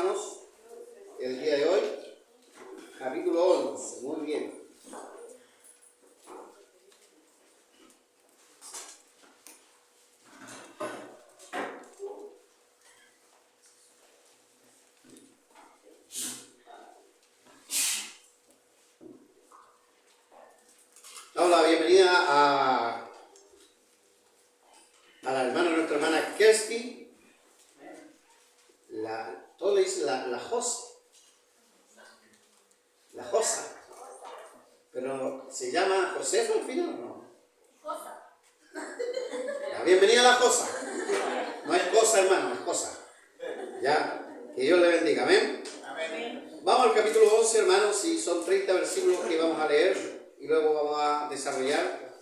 hermanos, el día de hoy, capítulo 11, muy bien. Damos la bienvenida a la hermana, nuestra hermana Kirsty. Todos le dicen la Josa. La Josa. Pero ¿se llama Josefa al final o no? Josa. Bienvenida a la Josa. No es cosa, hermano, es Josa. Ya, que Dios le bendiga, amén. Amén. Vamos al capítulo 11, hermanos, y son 30 versículos que vamos a leer y luego vamos a desarrollar.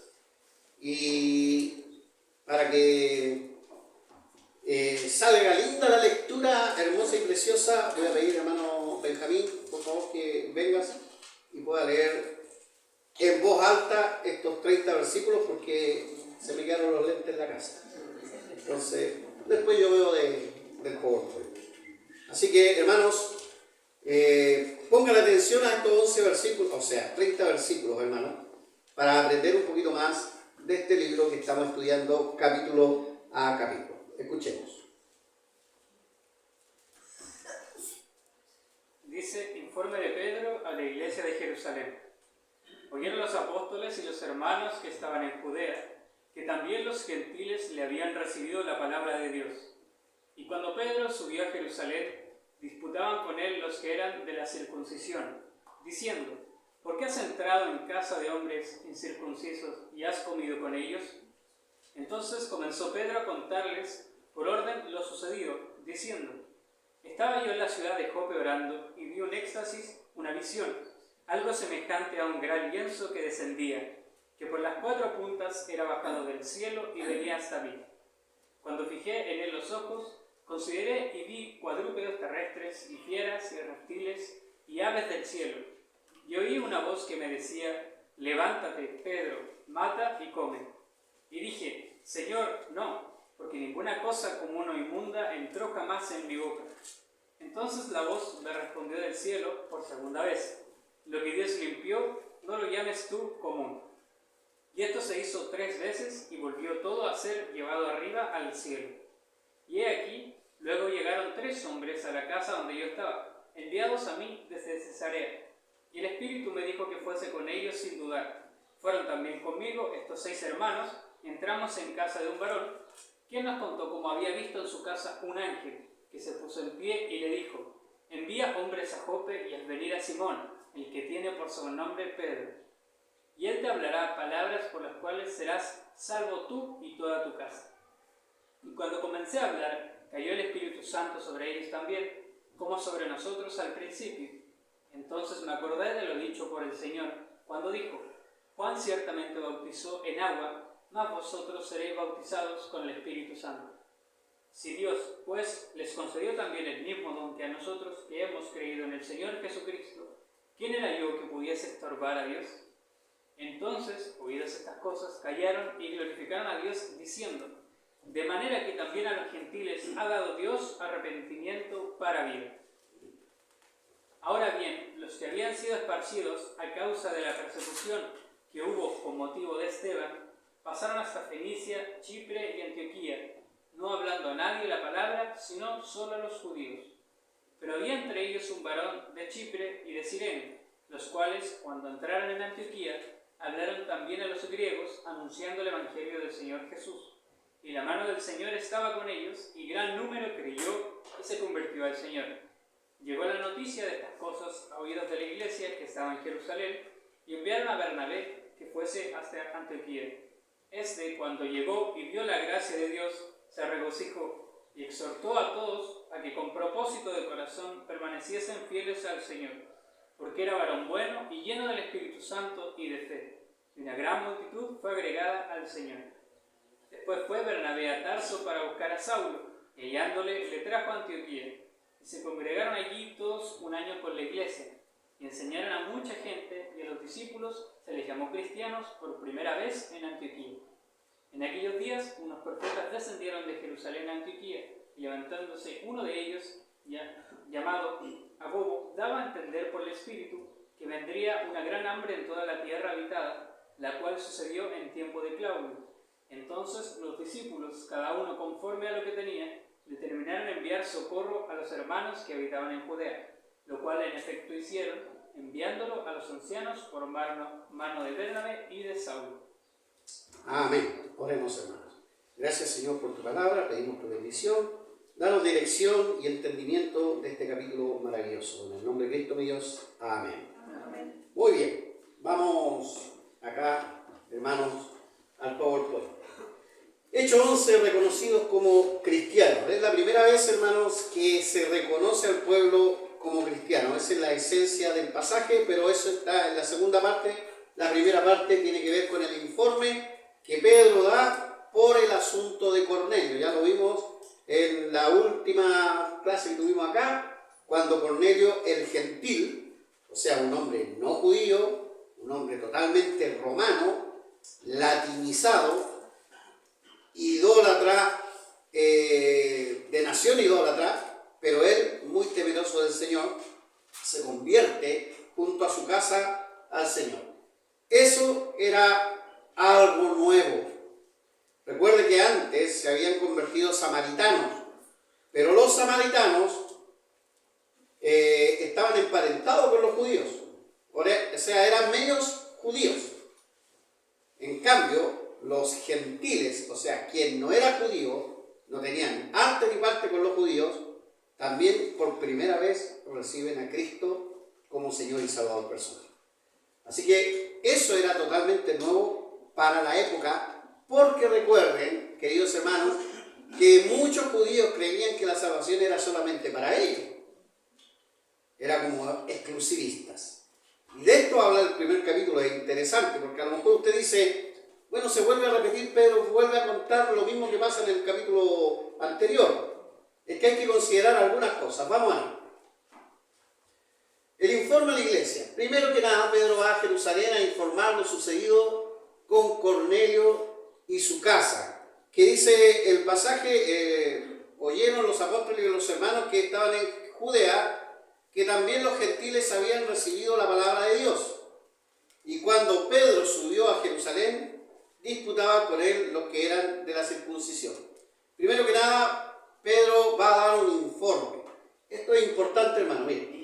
Y para que salga linda la lectura, hermosa y preciosa, voy a pedir, hermano Benjamín, por favor, que vengas y pueda leer en voz alta estos 30 versículos, porque se me quedaron los lentes en la casa. Entonces, después yo veo del PowerPoint. Así que, hermanos, pongan atención a estos 11 versículos, o sea, 30 versículos, hermanos, para aprender un poquito más de este libro que estamos estudiando capítulo a capítulo. Escuchemos. Dice: informe de Pedro a la iglesia de Jerusalén. Oyeron los apóstoles y los hermanos que estaban en Judea, que también los gentiles le habían recibido la palabra de Dios. Y cuando Pedro subió a Jerusalén, disputaban con él los que eran de la circuncisión, diciendo: ¿por qué has entrado en casa de hombres incircuncisos y has comido con ellos? Entonces comenzó Pedro a contarles por orden lo sucedido, diciendo: estaba yo en la ciudad de Jope orando y vi un éxtasis, una visión, algo semejante a un gran lienzo que descendía, que por las 4 puntas era bajado del cielo y venía hasta mí. Cuando fijé en él los ojos, consideré y vi cuadrúpedos terrestres y fieras y reptiles y aves del cielo. Y oí una voz que me decía: levántate, Pedro, mata y come. Y dije: Señor, no, porque ninguna cosa común o inmunda entró jamás en mi boca. Entonces la voz me respondió del cielo por segunda vez: lo que Dios limpió, no lo llames tú común. Y esto se hizo 3 veces y volvió todo a ser llevado arriba al cielo. Y he aquí, luego llegaron 3 hombres a la casa donde yo estaba, enviados a mí desde Cesarea. Y el Espíritu me dijo que fuese con ellos sin dudar. Fueron también conmigo estos 6 hermanos, y entramos en casa de un varón, quien nos contó cómo había visto en su casa un ángel, que se puso en pie y le dijo: envía hombres a Jope y haz venir a Simón, el que tiene por sobrenombre Pedro. Y él te hablará palabras por las cuales serás salvo tú y toda tu casa. Y cuando comencé a hablar, cayó el Espíritu Santo sobre ellos también, como sobre nosotros al principio. Entonces me acordé de lo dicho por el Señor, cuando dijo: Juan ciertamente bautizó en agua, mas vosotros seréis bautizados con el Espíritu Santo. Si Dios, pues, les concedió también el mismo don que a nosotros que hemos creído en el Señor Jesucristo, ¿quién era yo que pudiese estorbar a Dios? Entonces, oídas estas cosas, callaron y glorificaron a Dios, diciendo: de manera que también a los gentiles ha dado Dios arrepentimiento para vida. Ahora bien, los que habían sido esparcidos a causa de la persecución que hubo con motivo de Esteban, pasaron hasta Fenicia, Chipre y Antioquía, no hablando a nadie la palabra, sino solo a los judíos. Pero había entre ellos un varón de Chipre y de Cirene, los cuales, cuando entraron en Antioquía, hablaron también a los griegos, anunciando el evangelio del Señor Jesús. Y la mano del Señor estaba con ellos, y gran número creyó y se convirtió al Señor. Llegó la noticia de estas cosas a oídos de la iglesia que estaba en Jerusalén, y enviaron a Bernabé que fuese hasta Antioquía. Este, cuando llegó y vio la gracia de Dios, se regocijó y exhortó a todos a que con propósito de corazón permaneciesen fieles al Señor, porque era varón bueno y lleno del Espíritu Santo y de fe, y una gran multitud fue agregada al Señor. Después fue Bernabé a Tarso para buscar a Saulo, y hallándole le trajo a Antioquía, y se congregaron allí todos un año con la iglesia, y enseñaron a mucha gente, y a los discípulos se les llamó cristianos por primera vez en Antioquía. En aquellos días unos profetas descendieron de Jerusalén a Antioquía, y levantándose uno de ellos, llamado daba a entender por el Espíritu que vendría una gran hambre en toda la tierra habitada, la cual sucedió en tiempo de Claudio. Entonces los discípulos, cada uno conforme a lo que tenía, determinaron enviar socorro a los hermanos que habitaban en Judea, lo cual en efecto hicieron, enviándolo a los ancianos por mano de Bernabé y de Saulo. Amén. Oremos, hermanos. Gracias, Señor, por tu palabra. Pedimos tu bendición. Danos dirección y entendimiento de este capítulo maravilloso. En el nombre de Cristo, mi Dios. Amén. Amén. Muy bien. Vamos acá, hermanos, al PowerPoint. Hechos 11 reconocidos como cristianos. Es la primera vez, hermanos, que se reconoce al pueblo como cristiano. Esa es la esencia del pasaje, pero eso está en la segunda parte. La primera parte tiene que ver con el informe que Pedro da por el asunto de Cornelio. Ya lo vimos en la última clase que tuvimos acá, cuando Cornelio el gentil, o sea, un hombre no judío, un hombre totalmente romano, latinizado, idólatra, de nación idólatra, pero él, muy temeroso del Señor, se convierte junto a su casa al Señor. Eso era algo nuevo. Recuerde que antes se habían convertido samaritanos, pero los samaritanos estaban emparentados con los judíos, o sea, eran medios judíos. En cambio, los gentiles, o sea, quien no era judío, no tenían arte ni parte con los judíos, también por primera vez reciben a Cristo como Señor y Salvador personal. Así que eso era totalmente nuevo para la época, porque recuerden, queridos hermanos, que muchos judíos creían que la salvación era solamente para ellos. Era como exclusivistas. Y de esto habla el primer capítulo, es interesante, porque a lo mejor usted dice, bueno, se vuelve a repetir, Pedro vuelve a contar lo mismo que pasa en el capítulo anterior. Es que hay que considerar algunas cosas. Vamos a ver. El informe a la iglesia. Primero que nada, Pedro va a Jerusalén a informar lo sucedido con Cornelio y su casa. Que dice el pasaje, oyeron los apóstoles y los hermanos que estaban en Judea, que también los gentiles habían recibido la palabra de Dios. Y cuando Pedro subió a Jerusalén, disputaba con él los que eran de la circuncisión. Primero que nada, Pedro va a dar un informe. Esto es importante, hermano. Miren.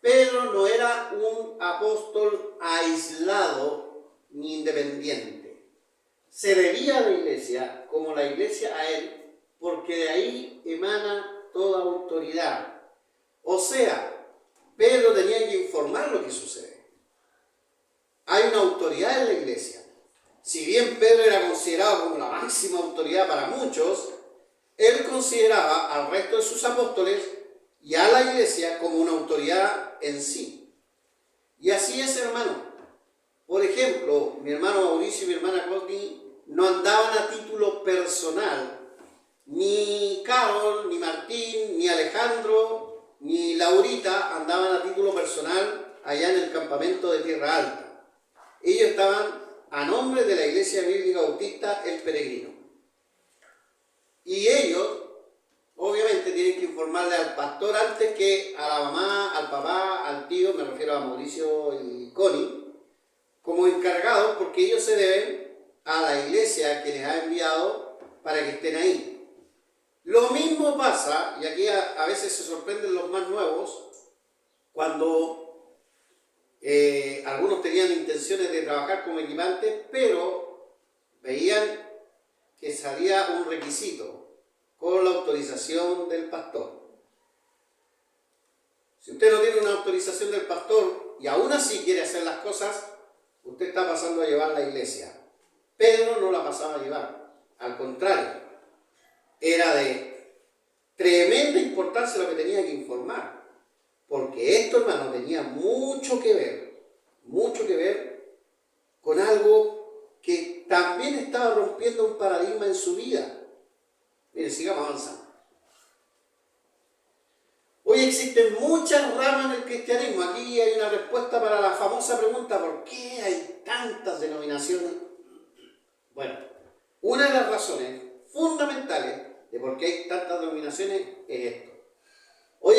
Pedro no era un apóstol aislado ni independiente. Se debía a la iglesia como la iglesia a él, porque de ahí emana toda autoridad. O sea, Pedro tenía que informar lo que sucede. Hay una autoridad en la iglesia. Si bien Pedro era considerado como la máxima autoridad para muchos, él consideraba al resto de sus apóstoles y a la iglesia como una autoridad en sí. Y así es, hermano. Por ejemplo, mi hermano Mauricio y mi hermana Courtney no andaban a título personal. Ni Carol, ni Martín, ni Alejandro, ni Laurita andaban a título personal allá en el campamento de Tierra Alta. Ellos estaban a nombre de la Iglesia Bíblica Bautista El Peregrino. Y ellos, obviamente, tienen que informarle al pastor antes que a la mamá, al papá, al tío, me refiero a Mauricio y Connie, como encargados, porque ellos se deben a la iglesia que les ha enviado para que estén ahí. Lo mismo pasa, y aquí a veces se sorprenden los más nuevos, cuando algunos tenían intenciones de trabajar como equipantes, pero veían que salía un requisito con la autorización del pastor. Si usted no tiene una autorización del pastor y aún así quiere hacer las cosas, usted está pasando a llevar la iglesia. Pedro no la pasaba a llevar, al contrario, era de tremenda importancia lo que tenía que informar, porque esto, hermano, tenía mucho que ver con algo que también estaba rompiendo un paradigma en su vida. Mire, sigamos avanzando. Hoy existen muchas ramas en el cristianismo. Aquí hay una respuesta para la famosa pregunta, ¿por qué hay tantas denominaciones? Bueno, una de las razones fundamentales de por qué hay tantas denominaciones es esto. Hoy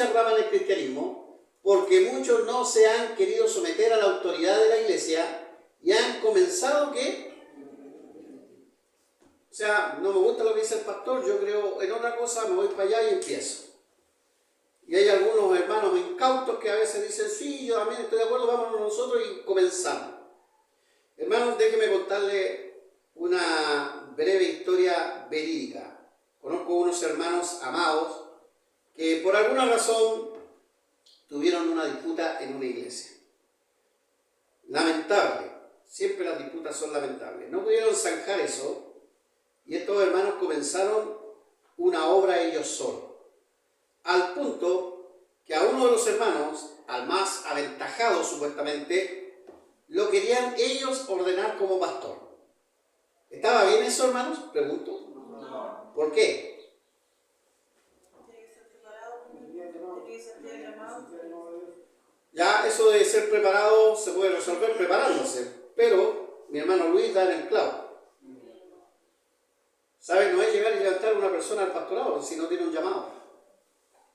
muchas ramas del cristianismo, porque muchos no se han querido someter a la autoridad de la iglesia y han comenzado que, o sea, no me gusta lo que dice el pastor, yo creo en otra cosa, me voy para allá y empiezo. Y hay algunos hermanos incautos que a veces dicen, sí, yo también estoy de acuerdo, vámonos nosotros y comenzamos. Hermanos, déjenme contarle una breve historia verídica. Conozco unos hermanos amados que por alguna razón tuvieron una disputa en una iglesia. Lamentable, siempre las disputas son lamentables. No pudieron zanjar eso y estos hermanos comenzaron una obra ellos solos. Al punto que a uno de los hermanos, al más aventajado supuestamente, lo querían ellos ordenar como pastor. ¿Estaba bien eso, hermanos? Pregunto. No. ¿Por qué? Tiene que ser preparado, tiene que ser llamado. Ya eso de ser preparado se puede resolver preparándose, pero mi hermano Luis da en el clavo. ¿Sabe? No es llegar y levantar a una persona al pastorado si no tiene un llamado.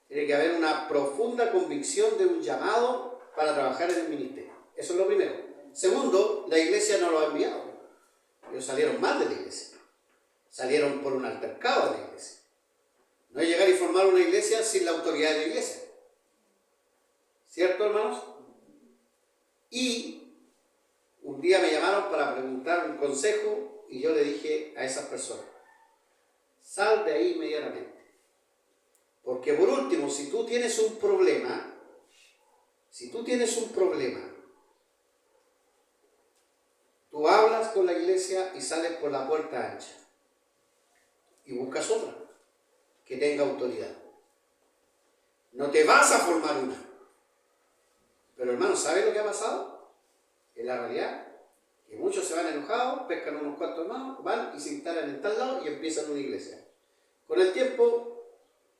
Tiene que haber una profunda convicción de un llamado para trabajar en el ministerio. Eso es lo primero. Segundo, la iglesia no lo ha enviado. Ellos salieron mal de la iglesia. Salieron por un altercado de la iglesia. No es llegar y formar una iglesia sin la autoridad de la iglesia. ¿Cierto, hermanos? Y un día me llamaron para preguntar un consejo y yo le dije a esas personas, sal de ahí inmediatamente. Porque por último, si tú tienes un problema, tú hablas con la iglesia y sales por la puerta ancha y buscas otra que tenga autoridad. No te vas a formar una. Pero hermanos, ¿sabes lo que ha pasado? En la realidad, que muchos se van enojados, pescan unos cuantos hermanos, van y se instalan en tal lado y empiezan una iglesia. Con el tiempo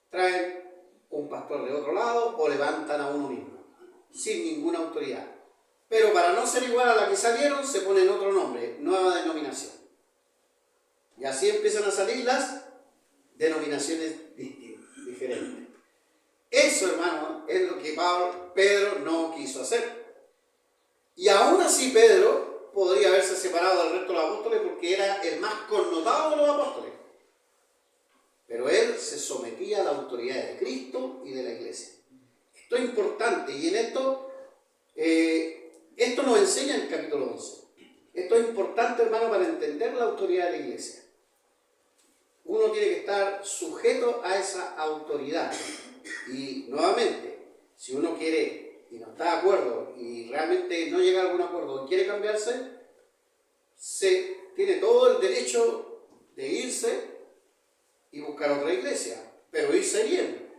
traen un pastor de otro lado o levantan a uno mismo, sin ninguna autoridad. Pero para no ser igual a la que salieron, se ponen otro nombre, nueva denominación. Y así empiezan a salir las denominaciones diferentes. Eso, hermano, es lo que Pedro no quiso hacer. Y aún así Pedro podría haberse separado del resto de los apóstoles porque era el más connotado de los apóstoles. Pero él se sometía a la autoridad de Cristo y de la iglesia. Esto es importante y en esto nos enseña en el capítulo 11. Esto es importante, hermano, para entender la autoridad de la iglesia. Uno tiene que estar sujeto a esa autoridad. Y nuevamente, si uno quiere y no está de acuerdo y realmente no llega a algún acuerdo y quiere cambiarse, se tiene todo el derecho de irse y buscar otra iglesia, pero irse bien,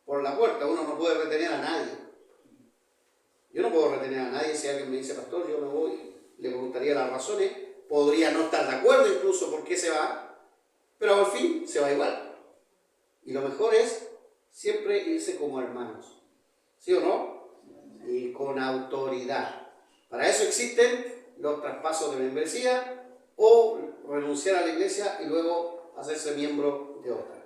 por la puerta. Uno no puede retener a nadie. Yo no puedo retener a nadie. Si alguien me dice, pastor, yo me voy, le preguntaría las razones, podría no estar de acuerdo incluso por qué se va, pero al fin se va igual. Y lo mejor es siempre irse como hermanos, ¿sí o no? Y con autoridad. Para eso existen los traspasos de membresía o renunciar a la iglesia y luego hacerse miembro de otra.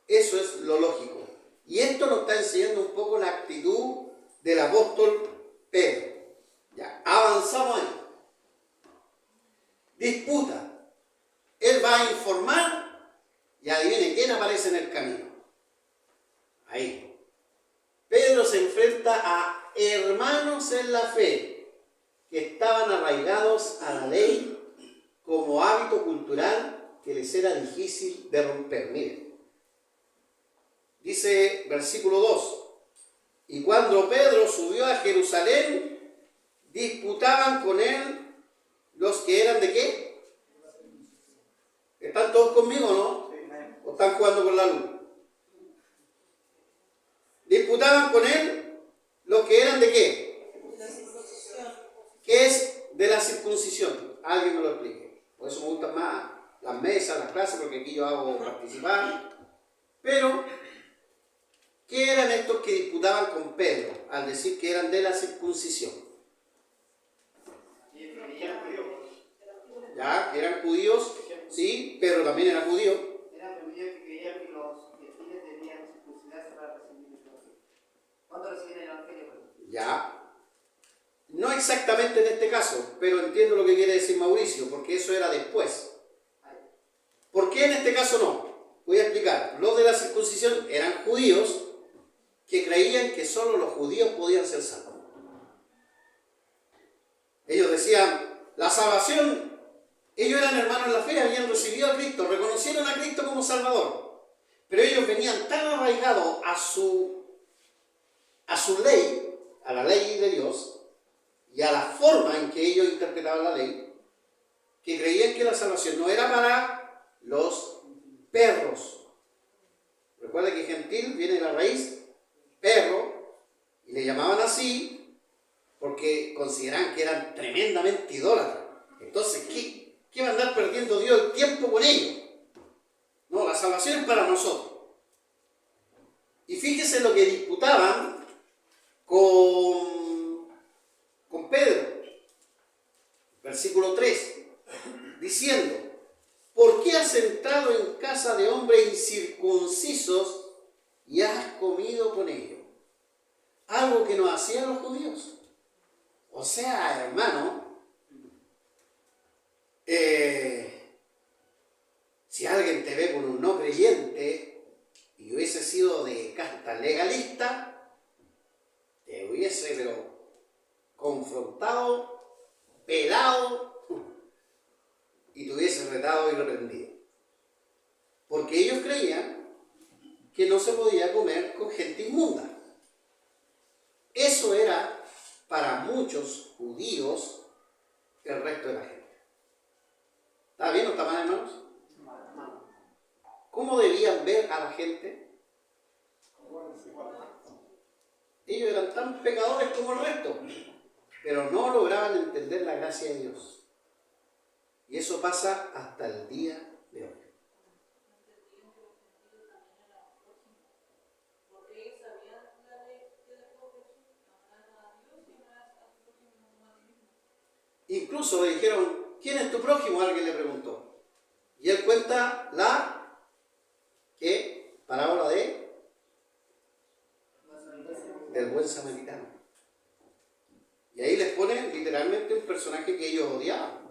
Eso es lo lógico. Y esto nos está enseñando un poco la actitud del apóstol Pedro. Ya, avanzamos ahí. Disputa. Él va a informar y adivine quién aparece en el camino. Ahí. Pedro se enfrenta a hermanos en la fe que estaban arraigados a la ley como hábito cultural que les era difícil de romper. Miren, dice versículo 2, y cuando Pedro subió a Jerusalén, disputaban con él los que eran ¿de qué? ¿Están todos conmigo o no? ¿O están jugando con la luz? Disputaban con él los que eran ¿de qué? De la circuncisión. ¿Qué es de la circuncisión? Alguien me lo explique. Por eso me gustan más las mesas, las clases, porque aquí yo hago participar. Pero, ¿qué eran estos que disputaban con Pedro al decir que eran de la circuncisión? Ya, que eran judíos, sí, Pedro también era judío. Eran judíos que creían que los gentiles debían circuncidarse para recibir el orden. reciben el Evangelio. Ya. No exactamente en este caso, pero entiendo lo que quiere decir Mauricio, porque eso era después. ¿Por qué en este caso no? Voy a explicar. Los de la circuncisión eran judíos que creían que solo los judíos podían ser salvos. Ellos decían, la salvación, ellos eran hermanos en la fe, habían recibido a Cristo, reconocieron a Cristo como Salvador, pero ellos venían tan arraigados a su ley, a la ley de Dios, y a la forma en que ellos interpretaban la ley, que creían que la salvación no era para los perros. Recuerda que gentil viene de la raíz perro, y le llamaban así porque consideraban que eran tremendamente idólatras. Entonces, ¿qué va a andar perdiendo Dios el tiempo con ellos? No, la salvación es para nosotros. Y fíjese lo que disputaban con Pedro, versículo 3, diciendo, ¿por qué has entrado en casa de hombres incircuncisos y has comido con ellos? Algo que no hacían los judíos. O sea, hermano, si alguien te ve con un no creyente y hubiese sido de casta legalista, te hubiese, pero confrontado, pelado y te hubiese retado y reprendido. Porque ellos creían que no se podía comer con gente inmunda. Eso era para muchos judíos el resto de la gente. ¿Está bien o está mal, hermanos? ¿Cómo debían ver a la gente? Ellos eran tan pecadores como el resto, pero no lograban entender la gracia de Dios. Y eso pasa hasta el día de hoy. Incluso le dijeron, ¿quién es tu prójimo? Alguien le preguntó. Y él cuenta la parábola del buen samaritano. Y ahí les pone literalmente un personaje que ellos odiaban.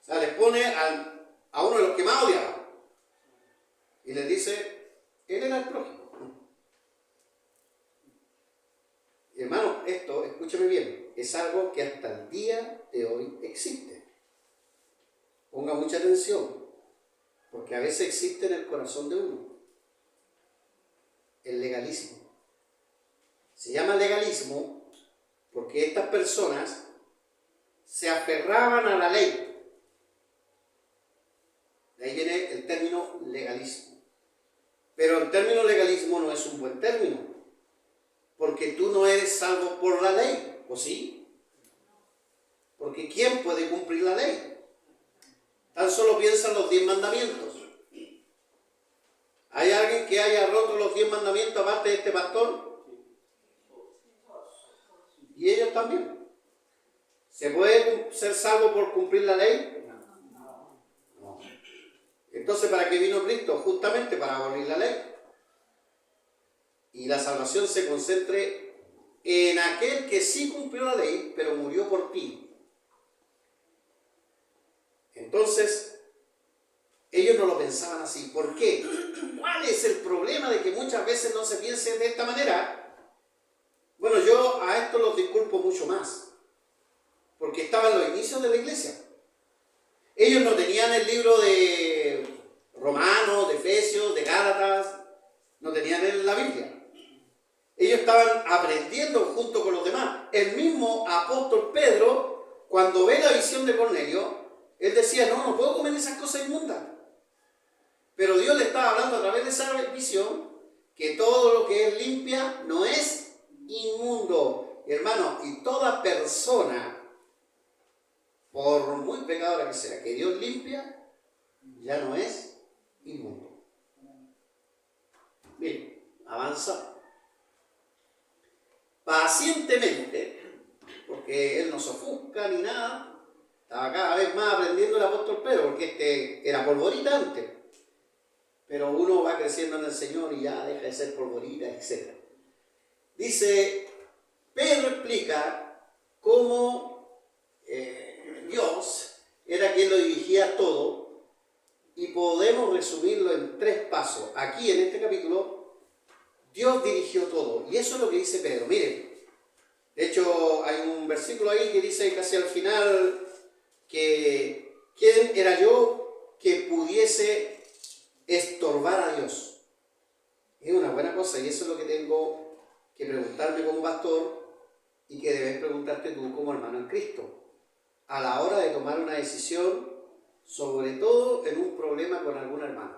O sea, les pone a uno de los que más odiaban. Y les dice, él era el prójimo. Y hermano, esto, escúchame bien, es algo que hasta el día de hoy existe. Ponga mucha atención, porque a veces existe en el corazón de uno el legalismo. Se llama legalismo porque estas personas se aferraban a la ley. De ahí viene el término legalismo. Pero el término legalismo no es un buen término, porque tú no eres salvo por la ley, ¿o sí? Porque ¿quién puede cumplir la ley? Tan solo piensan los 10 mandamientos. ¿Hay alguien que haya roto los 10 mandamientos aparte de este pastor? ¿Y ellos también? ¿Se puede ser salvo por cumplir la ley? No. Entonces, ¿para qué vino Cristo? Justamente para abolir la ley. Y la salvación se concentre en aquel que sí cumplió la ley, pero murió por ti. Entonces, ellos no lo pensaban así. ¿Por qué? ¿Cuál es el problema de que muchas veces no se piense de esta manera? Bueno, yo a esto los disculpo mucho más, porque estaban los inicios de la iglesia. Ellos no tenían el libro de Romanos, de Efesios, de Gálatas, no tenían la Biblia. Ellos estaban aprendiendo junto con los demás. El mismo apóstol Pedro, cuando ve la visión de Cornelio, él decía, no puedo comer esas cosas inmundas. Pero Dios le estaba hablando a través de esa visión que todo lo que es limpia no es inmundo. Hermano, y toda persona, por muy pecadora que sea, que Dios limpia, ya no es inmundo. Bien, avanza. Pacientemente, porque él no se ofusca ni nada, estaba cada vez más aprendiendo el apóstol Pedro, porque este era polvorita antes, pero uno va creciendo en el Señor y ya deja de ser polvorita, etc. Dice, Pedro explica cómo Dios era quien lo dirigía todo y podemos resumirlo en 3 pasos. Aquí en este capítulo, Dios dirigió todo y eso es lo que dice Pedro. Miren, de hecho hay un versículo ahí que dice casi al final que ¿quién era yo que pudiese estorbar a Dios? Es una buena cosa y eso es lo que tengo que preguntarme como pastor y que debes preguntarte tú como hermano en Cristo a la hora de tomar una decisión, sobre todo en un problema con algún hermano.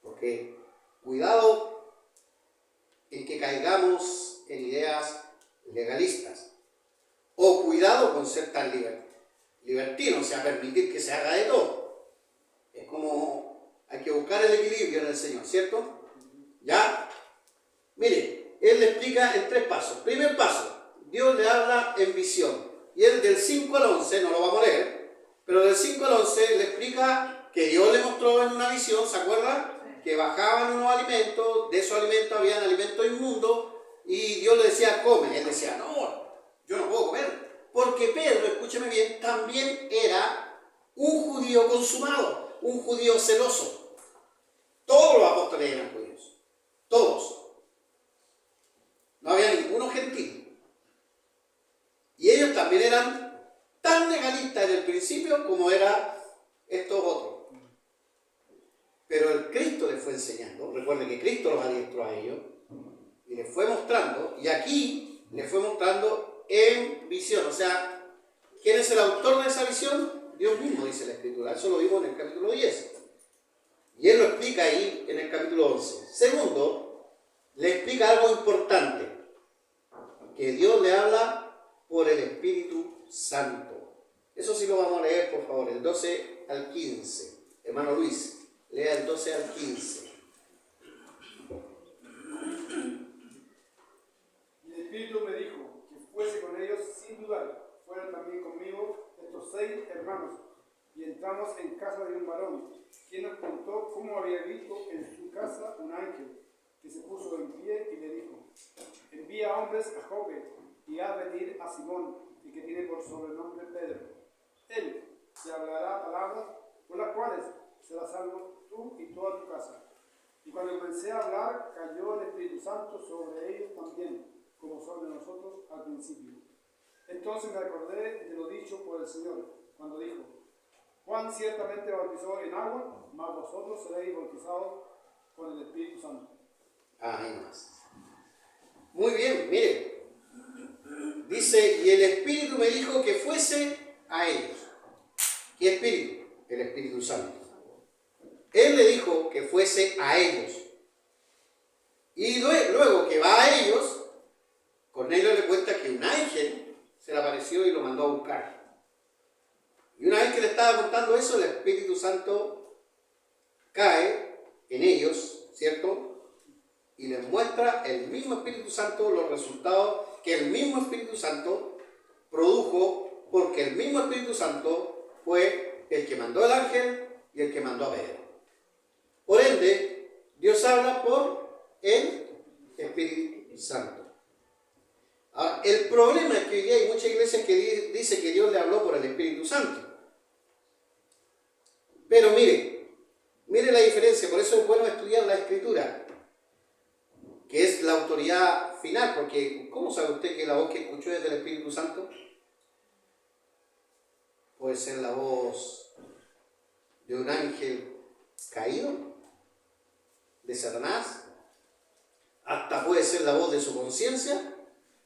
Porque cuidado en que caigamos en ideas legalistas o cuidado con ser tan libertino, o sea, permitir que se haga de todo. Es como hay que buscar el equilibrio en el Señor, ¿cierto? ¿Ya? Mire, Él le explica en 3 pasos. Primer paso, Dios le habla en visión. Y Él del 5 al 11, no lo vamos a leer, pero del 5 al 11 le explica que Dios le mostró en una visión, ¿se acuerdan? Que bajaban unos alimentos, de esos alimentos habían alimentos inmundos, y Dios le decía, come. Él decía, no, yo no puedo comer. Porque Pedro, escúcheme bien, también era un judío consumado, un judío celoso. Todos los apóstoles eran judíos. Todos. No había ninguno gentil. Y ellos también eran tan legalistas en el principio como eran estos otros. Pero el Cristo les fue enseñando. Recuerden que Cristo los adiestró a ellos. Y les fue mostrando. Y aquí les fue mostrando en visión. O sea, ¿quién es el autor de esa visión? Dios mismo, dice la Escritura. Eso lo vimos en el capítulo 10. Y Él lo explica ahí en el capítulo 11. Segundo, le explica algo importante. Que Dios le habla por el Espíritu Santo. Eso sí lo vamos a leer, por favor, el 12 al 15. Hermano Luis, lea el 12 al 15. Y el Espíritu me dijo que fuese con ellos sin dudar. Fueron también conmigo estos 6 hermanos. Y entramos en casa de un varón, quien nos contó cómo había visto en su casa un ángel, que se puso en pie y le dijo, envía hombres a Jope y haz venir a Simón, y que tiene por sobrenombre Pedro. Él te hablará palabras por las cuales serás salvo tú y toda tu casa. Y cuando comencé a hablar, cayó el Espíritu Santo sobre ellos también, como sobre nosotros al principio. Entonces me acordé de lo dicho por el Señor, cuando dijo, Juan ciertamente bautizó en agua, mas vosotros seréis bautizados con el Espíritu Santo. Ahí más. Muy bien, mire. Dice, y el Espíritu me dijo que fuese a ellos. ¿Qué Espíritu? El Espíritu Santo. Él le dijo que fuese a ellos. Y luego que va a ellos, Cornelio le cuenta que un ángel se le apareció y lo mandó a buscar. Y una vez que le estaba contando eso, el Espíritu Santo cae en ellos, ¿cierto? Y les muestra el mismo Espíritu Santo los resultados que el mismo Espíritu Santo produjo, porque el mismo Espíritu Santo fue el que mandó al ángel y el que mandó a Pedro. Por ende, Dios habla por el Espíritu Santo. Ahora, el problema es que hoy día hay muchas iglesias que dicen que Dios le habló por el Espíritu Santo. Pero mire la diferencia, por eso es bueno estudiar la Escritura, que es la autoridad final, porque ¿cómo sabe usted que la voz que escuchó es del Espíritu Santo? Puede ser la voz de un ángel caído, de Satanás, hasta puede ser la voz de su conciencia,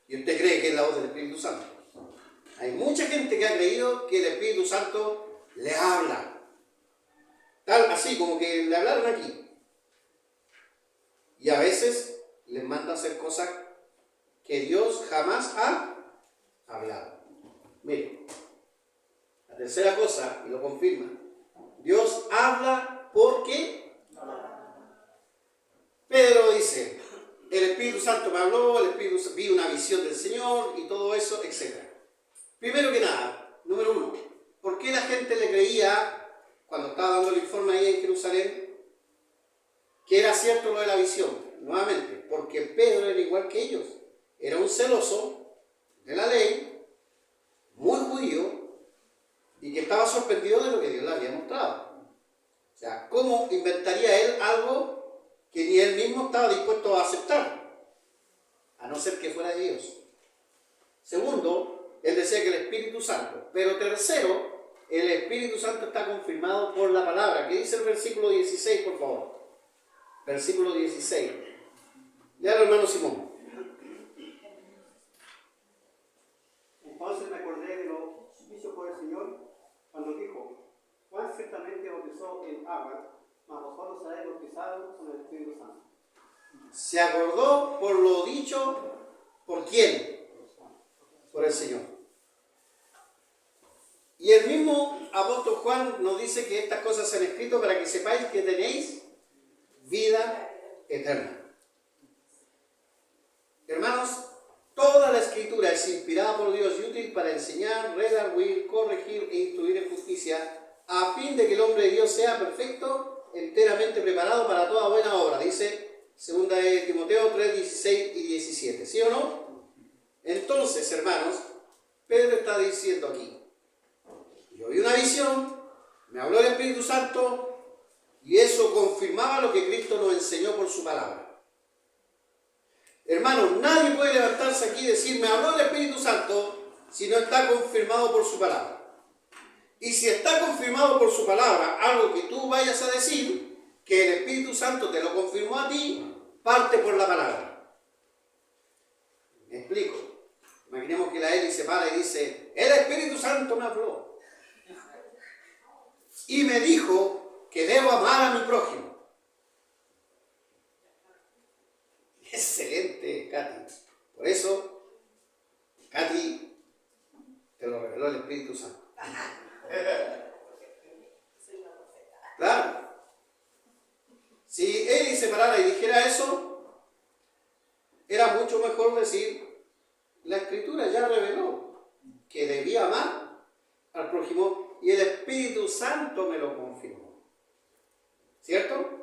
y usted cree que es la voz del Espíritu Santo. Hay mucha gente que ha creído que el Espíritu Santo le habla, tal así como que le hablaron aquí, y a veces les manda a hacer cosas que Dios jamás ha hablado. Mire, la tercera cosa, y lo confirma, Dios habla porque Pedro dice, el Espíritu Santo me habló, vi una visión del Señor y todo eso, etc. Primero que nada, número 1, ¿por qué la gente le creía, cuando estaba dando el informe ahí en Jerusalén, que era cierto lo de la visión, nuevamente, porque Pedro era igual que ellos, era un celoso de la ley, muy judío, y que estaba sorprendido de lo que Dios le había mostrado. O sea, ¿cómo inventaría él algo que ni él mismo estaba dispuesto a aceptar? A no ser que fuera de Dios. Segundo, él decía que el Espíritu Santo. Pero tercero, el Espíritu Santo está confirmado por la palabra. ¿Qué dice el versículo 16, por favor? Versículo 16. Léalo, hermano Simón. Entonces me acordé de lo hizo por el Señor cuando dijo: Juan ciertamente bautizó en agua, mas vosotros seréis bautizados con el Espíritu Santo. Se acordó por lo dicho, ¿por quién? Por el Señor. Y el mismo apóstol Juan nos dice que estas cosas se han escrito para que sepáis que tenéis vida eterna. Hermanos, toda la Escritura es inspirada por Dios y útil para enseñar, redarguir, corregir e instruir en justicia, a fin de que el hombre de Dios sea perfecto, enteramente preparado para toda buena obra. Dice 2 de Timoteo 3, 16 y 17. ¿Sí o no? Entonces, hermanos, Pedro está diciendo aquí: yo vi una visión, me habló el Espíritu Santo, y eso confirmaba lo que Cristo nos enseñó por su palabra. Hermanos, nadie puede levantarse aquí y decir: me habló el Espíritu Santo, si no está confirmado por su palabra. Y si está confirmado por su palabra, algo que tú vayas a decir, que el Espíritu Santo te lo confirmó a ti, parte por la palabra. ¿Me explico? Imaginemos que la Eli se para y dice: el Espíritu Santo me habló y me dijo que debo amar a mi prójimo. Excelente, Katy. Por eso, Katy, te lo reveló el Espíritu Santo. Claro. Si Eli se parara y dijera eso, era mucho mejor decir: la Escritura ya reveló que debía amar al prójimo y el Espíritu Santo me lo confirmó. ¿Cierto?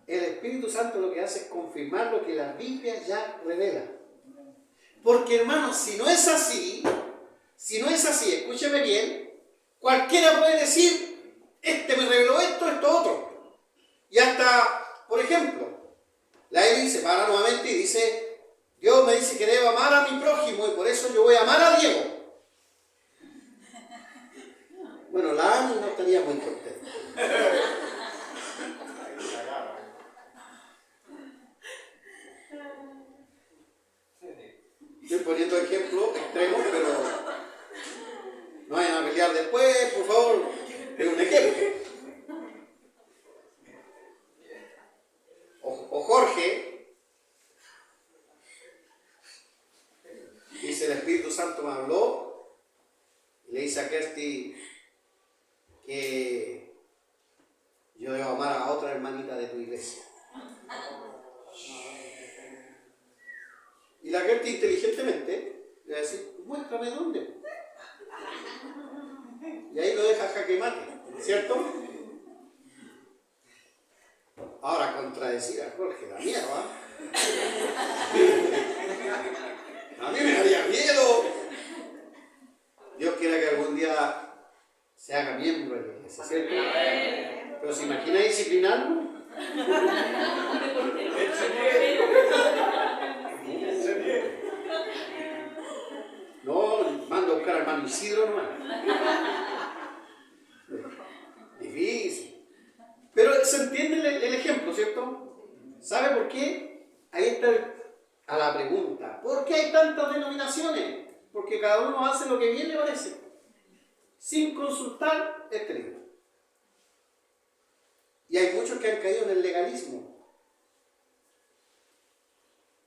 El Espíritu Santo lo que hace es confirmar lo que la Biblia ya revela. Porque, hermanos, si no es así, escúcheme bien, cualquiera puede decir: este me reveló esto, esto otro. Y hasta, por ejemplo, la Eli se para nuevamente y dice: Dios me dice que debo amar a mi prójimo y por eso yo voy a amar a Diego. Bueno, la Ani no estaría muy contenta. Estoy poniendo ejemplos extremos, pero no vayan a pelear después, por favor. Es un ejemplo. O Jorge dice: el Espíritu Santo me habló y le dice a Kersti que yo debo amar a otra hermanita de tu iglesia. Y la Kersti inteligentemente le va a decir: muéstrame dónde. Y ahí lo deja jaque mate, ¿cierto? Ahora, contradecir a Jorge da miedo, ¿ah? A mí me daría miedo. Dios quiera que algún día se haga miembro de la iglesia, ¿cierto? Pero ¿se imagina disciplinarlo? No, mando a buscar al hermano Isidro nomás. Difícil. Pero se entiende el ejemplo, ¿cierto? ¿Sabe por qué? Ahí está a la pregunta: ¿por qué hay tantas denominaciones? Porque cada uno hace lo que bien le parece, sin consultar este libro. Y hay muchos que han caído en el legalismo.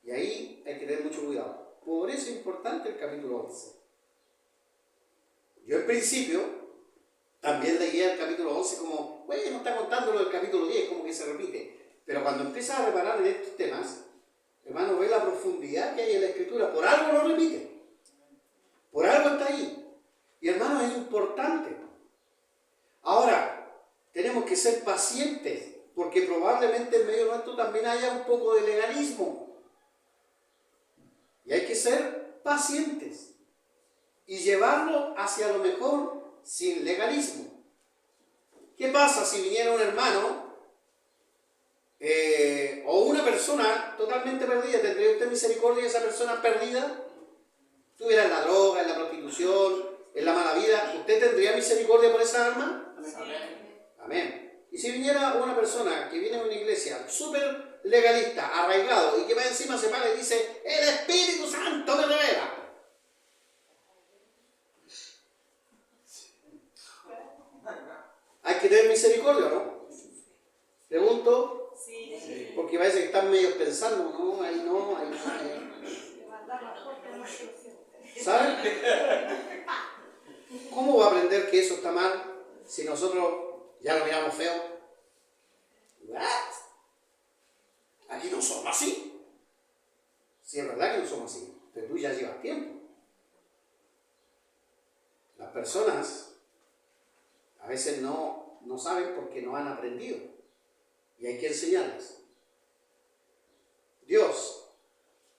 Y ahí hay que tener mucho cuidado. Por eso es importante el capítulo 11. Yo en principio también leía el capítulo 11 como, bueno, está contando lo del capítulo 10, como que se repite. Pero cuando empiezas a reparar en estos temas, hermano, ve la profundidad que hay en la Escritura. Por algo lo repite. Por algo está ahí. Y hermano, es importante. Ahora, tenemos que ser pacientes porque probablemente en medio nuestro también haya un poco de legalismo. Y hay que ser pacientes y llevarlo hacia lo mejor sin legalismo. ¿Qué pasa si viniera un hermano o una persona totalmente perdida? ¿Tendría usted misericordia de esa persona perdida? Estuviera en la droga, en la prostitución, en la mala vida. ¿Usted tendría misericordia por esa alma? Amén. Amén. Y si viniera una persona que viene de una iglesia súper legalista, arraigado, y que va encima se para y dice, el Espíritu Santo me revela. Hay que tener misericordia, ¿no? Pregunto, Sí. porque parece que están medio pensando, ¿no? Ahí no. ¿Saben? ¿Cómo va a aprender que eso está mal si nosotros ya lo miramos feo? ¿What? Aquí no somos así. Sí, es verdad que no somos así, pero tú ya llevas tiempo. Las personas a veces no saben porque no han aprendido y hay que enseñarles. Dios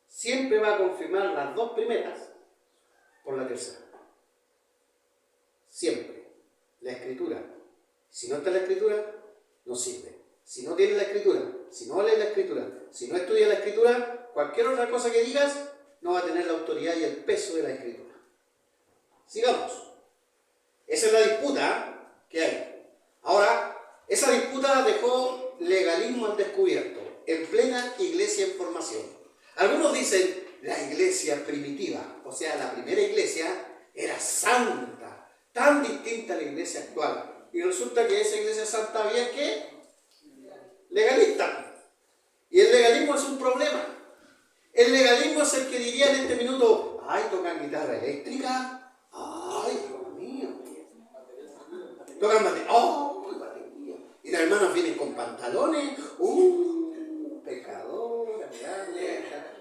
siempre va a confirmar las dos primeras por la tercera. Siempre. La Escritura. Si no está en la Escritura, no sirve. Si no tienes la Escritura, si no lees la Escritura, si no estudias la Escritura, cualquier otra cosa que digas no va a tener la autoridad y el peso de la Escritura. Sigamos. Esa es la disputa que hay. Ahora, esa disputa dejó legalismo al descubierto, en plena iglesia en formación. Algunos dicen, la iglesia primitiva, o sea, la primera iglesia, era santa, tan distinta a la iglesia actual. Y resulta que esa iglesia santa había que legalista. Y el legalismo es un problema. El legalismo es el que diría en este minuto, ay, tocan guitarra eléctrica, ay, Dios mío, tocan batería, oh, batería. Y las hermanas vienen con pantalones, pecadora,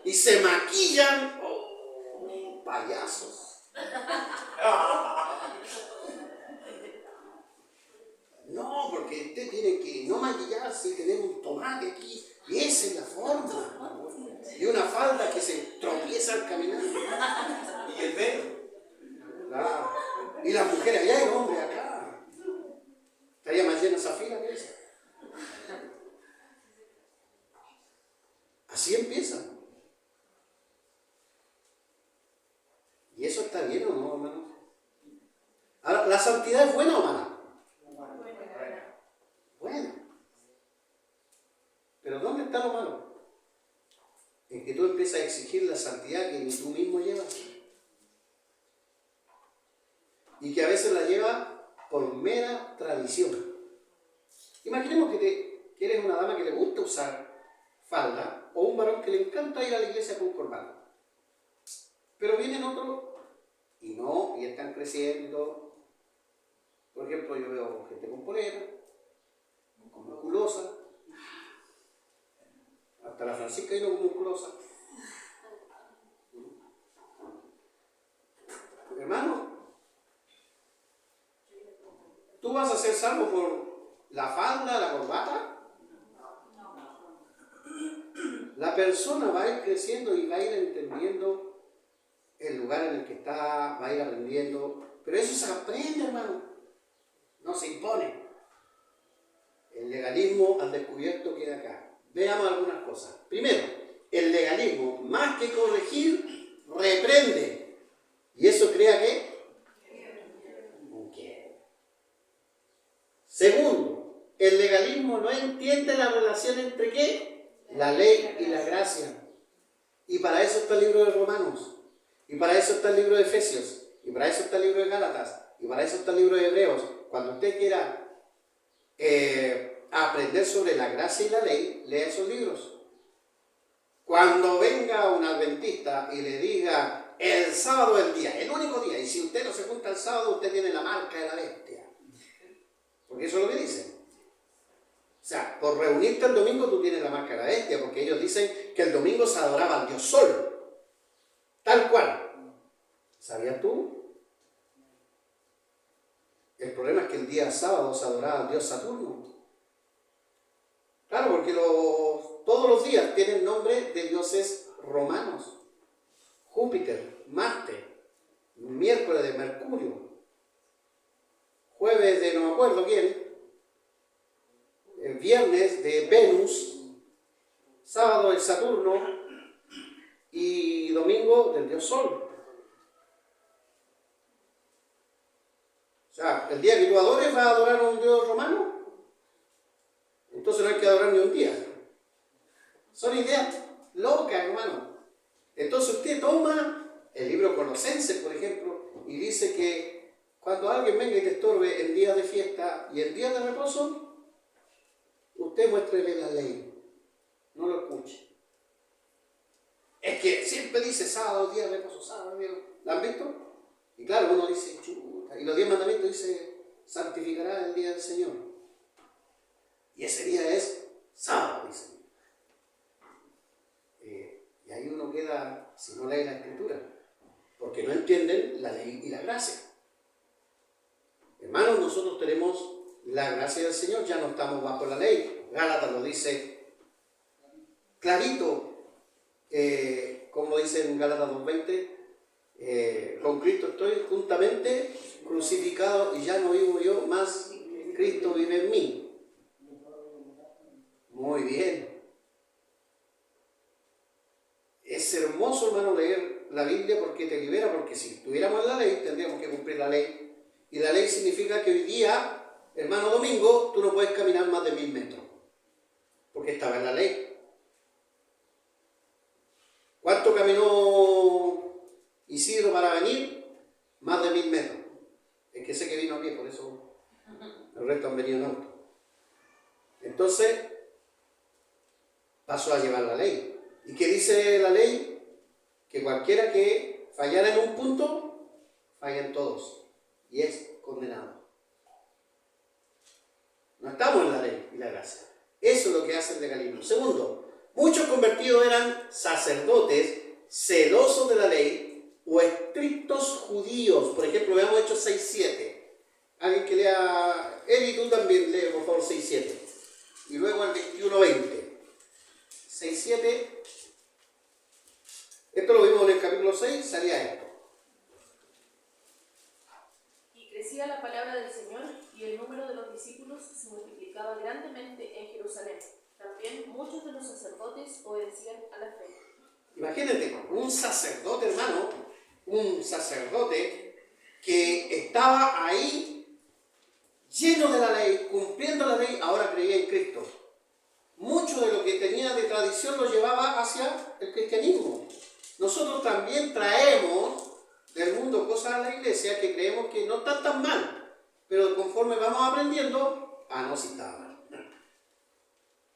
y se maquillan, payasos. No, porque usted tiene que no maquillarse y tener un tomate aquí, y esa es la forma. Y una falda que se tropieza al caminar. Y el velo. Claro. Y las mujeres allá y el hombre acá. Estaría más llena esa fila que esa. Así empieza. ¿Y eso está bien o no, hermano? Ahora, ¿la santidad es buena o mala? Buena. Pero ¿dónde está lo malo? En que tú empiezas a exigir la santidad que ni tú mismo llevas. Y que a veces la llevas por mera tradición. Imaginemos que eres una dama que le gusta usar falda o un varón que le encanta ir a la iglesia con corbata. Pero vienen otros y están creciendo. Por ejemplo, yo veo gente con polera, con musculosa, hasta la Francisca vino con musculosa. Hermano, ¿tú vas a ser salvo por la falda, la corbata? La persona va a ir creciendo y va a ir entendiendo el lugar en el que está, va a ir aprendiendo. Pero eso se aprende, hermano. No se impone. El legalismo al descubierto queda acá. Veamos algunas cosas. Primero, el legalismo, más que corregir, reprende. ¿Y eso crea qué? Un qué. Segundo, el legalismo no entiende la relación entre qué? La ley y la gracia. Y para eso está el libro de Romanos. Y para eso está el libro de Efesios. Y para eso está el libro de Gálatas. Y para eso está el libro de Hebreos. Cuando usted quiera aprender sobre la gracia y la ley, lea esos libros. Cuando venga un adventista y le diga, el sábado es el día, el único día, y si usted no se junta el sábado, usted tiene la marca de la bestia. Porque eso es lo que dicen. O sea, por reunirte el domingo tú tienes la marca de la bestia, porque ellos dicen que el domingo se adoraba al dios Sol. Tal cual. ¿Sabías tú? El problema es que el día sábado se adoraba al dios Saturno. todos los días tienen nombre de dioses romanos. Júpiter, Marte, miércoles de Mercurio, jueves de no me acuerdo quién, el viernes de Venus, sábado de Saturno y domingo del dios Sol. O sea, el día que tú adores vas a adorar a un dios romano, entonces no hay que adorar ni un día. Son ideas locas, hermano. Entonces usted toma el libro Colosenses, por ejemplo, y dice que cuando alguien venga y te estorbe en días de fiesta y en días de reposo, usted muéstrele la ley, no lo escuche. Es que siempre dice sábado, día de reposo, sábado, día. ¿La han visto? Y claro, uno dice, chuta, y los 10 mandamientos dice, santificará el día del Señor. Y ese día es sábado, dice. Y ahí uno queda, si no lee la Escritura, porque no entienden la ley y la gracia. Hermanos, nosotros tenemos la gracia del Señor, ya no estamos bajo la ley. Gálatas lo dice clarito, como dice en Gálatas 2:20, con Cristo estoy juntamente crucificado y ya no vivo yo, más Cristo vive en mí. Muy bien. Es hermoso, hermano, leer la Biblia porque te libera, porque si estuviéramos en la ley tendríamos que cumplir la ley. Y la ley significa que hoy día, hermano, domingo, tú no puedes caminar más de 1000 metros, porque estaba en la ley. ¿Cuánto caminó Isidro para venir? Más de 1000 metros. Es que sé que vino a pie, por eso el resto han venido en auto. Entonces, pasó a llevar la ley. ¿Y qué dice la ley? Que cualquiera que fallara en un punto, falla en todos. Y es condenado. No estamos en la ley y la gracia. Eso es lo que hace el legalismo. Segundo, muchos convertidos eran sacerdotes celosos de la ley o estrictos judíos. Por ejemplo, veamos Hechos 6:7. Alguien que lea, él y tú también lee, por favor, 6:7. Y luego el 21:20. 6:7. Esto lo vimos en el capítulo 6, salía esto. Y crecía la palabra del Señor, y el número de los discípulos se multiplicaba grandemente en Jerusalén. También muchos de los sacerdotes obedecían a la fe. Imagínate, un sacerdote, hermano, un sacerdote que estaba ahí lleno de la ley, cumpliendo la ley, ahora creía en Cristo. Mucho de lo que tenía de tradición lo llevaba hacia el cristianismo. Nosotros también traemos del mundo cosas a la iglesia que creemos que no están tan mal, pero conforme vamos aprendiendo, no, sí está mal.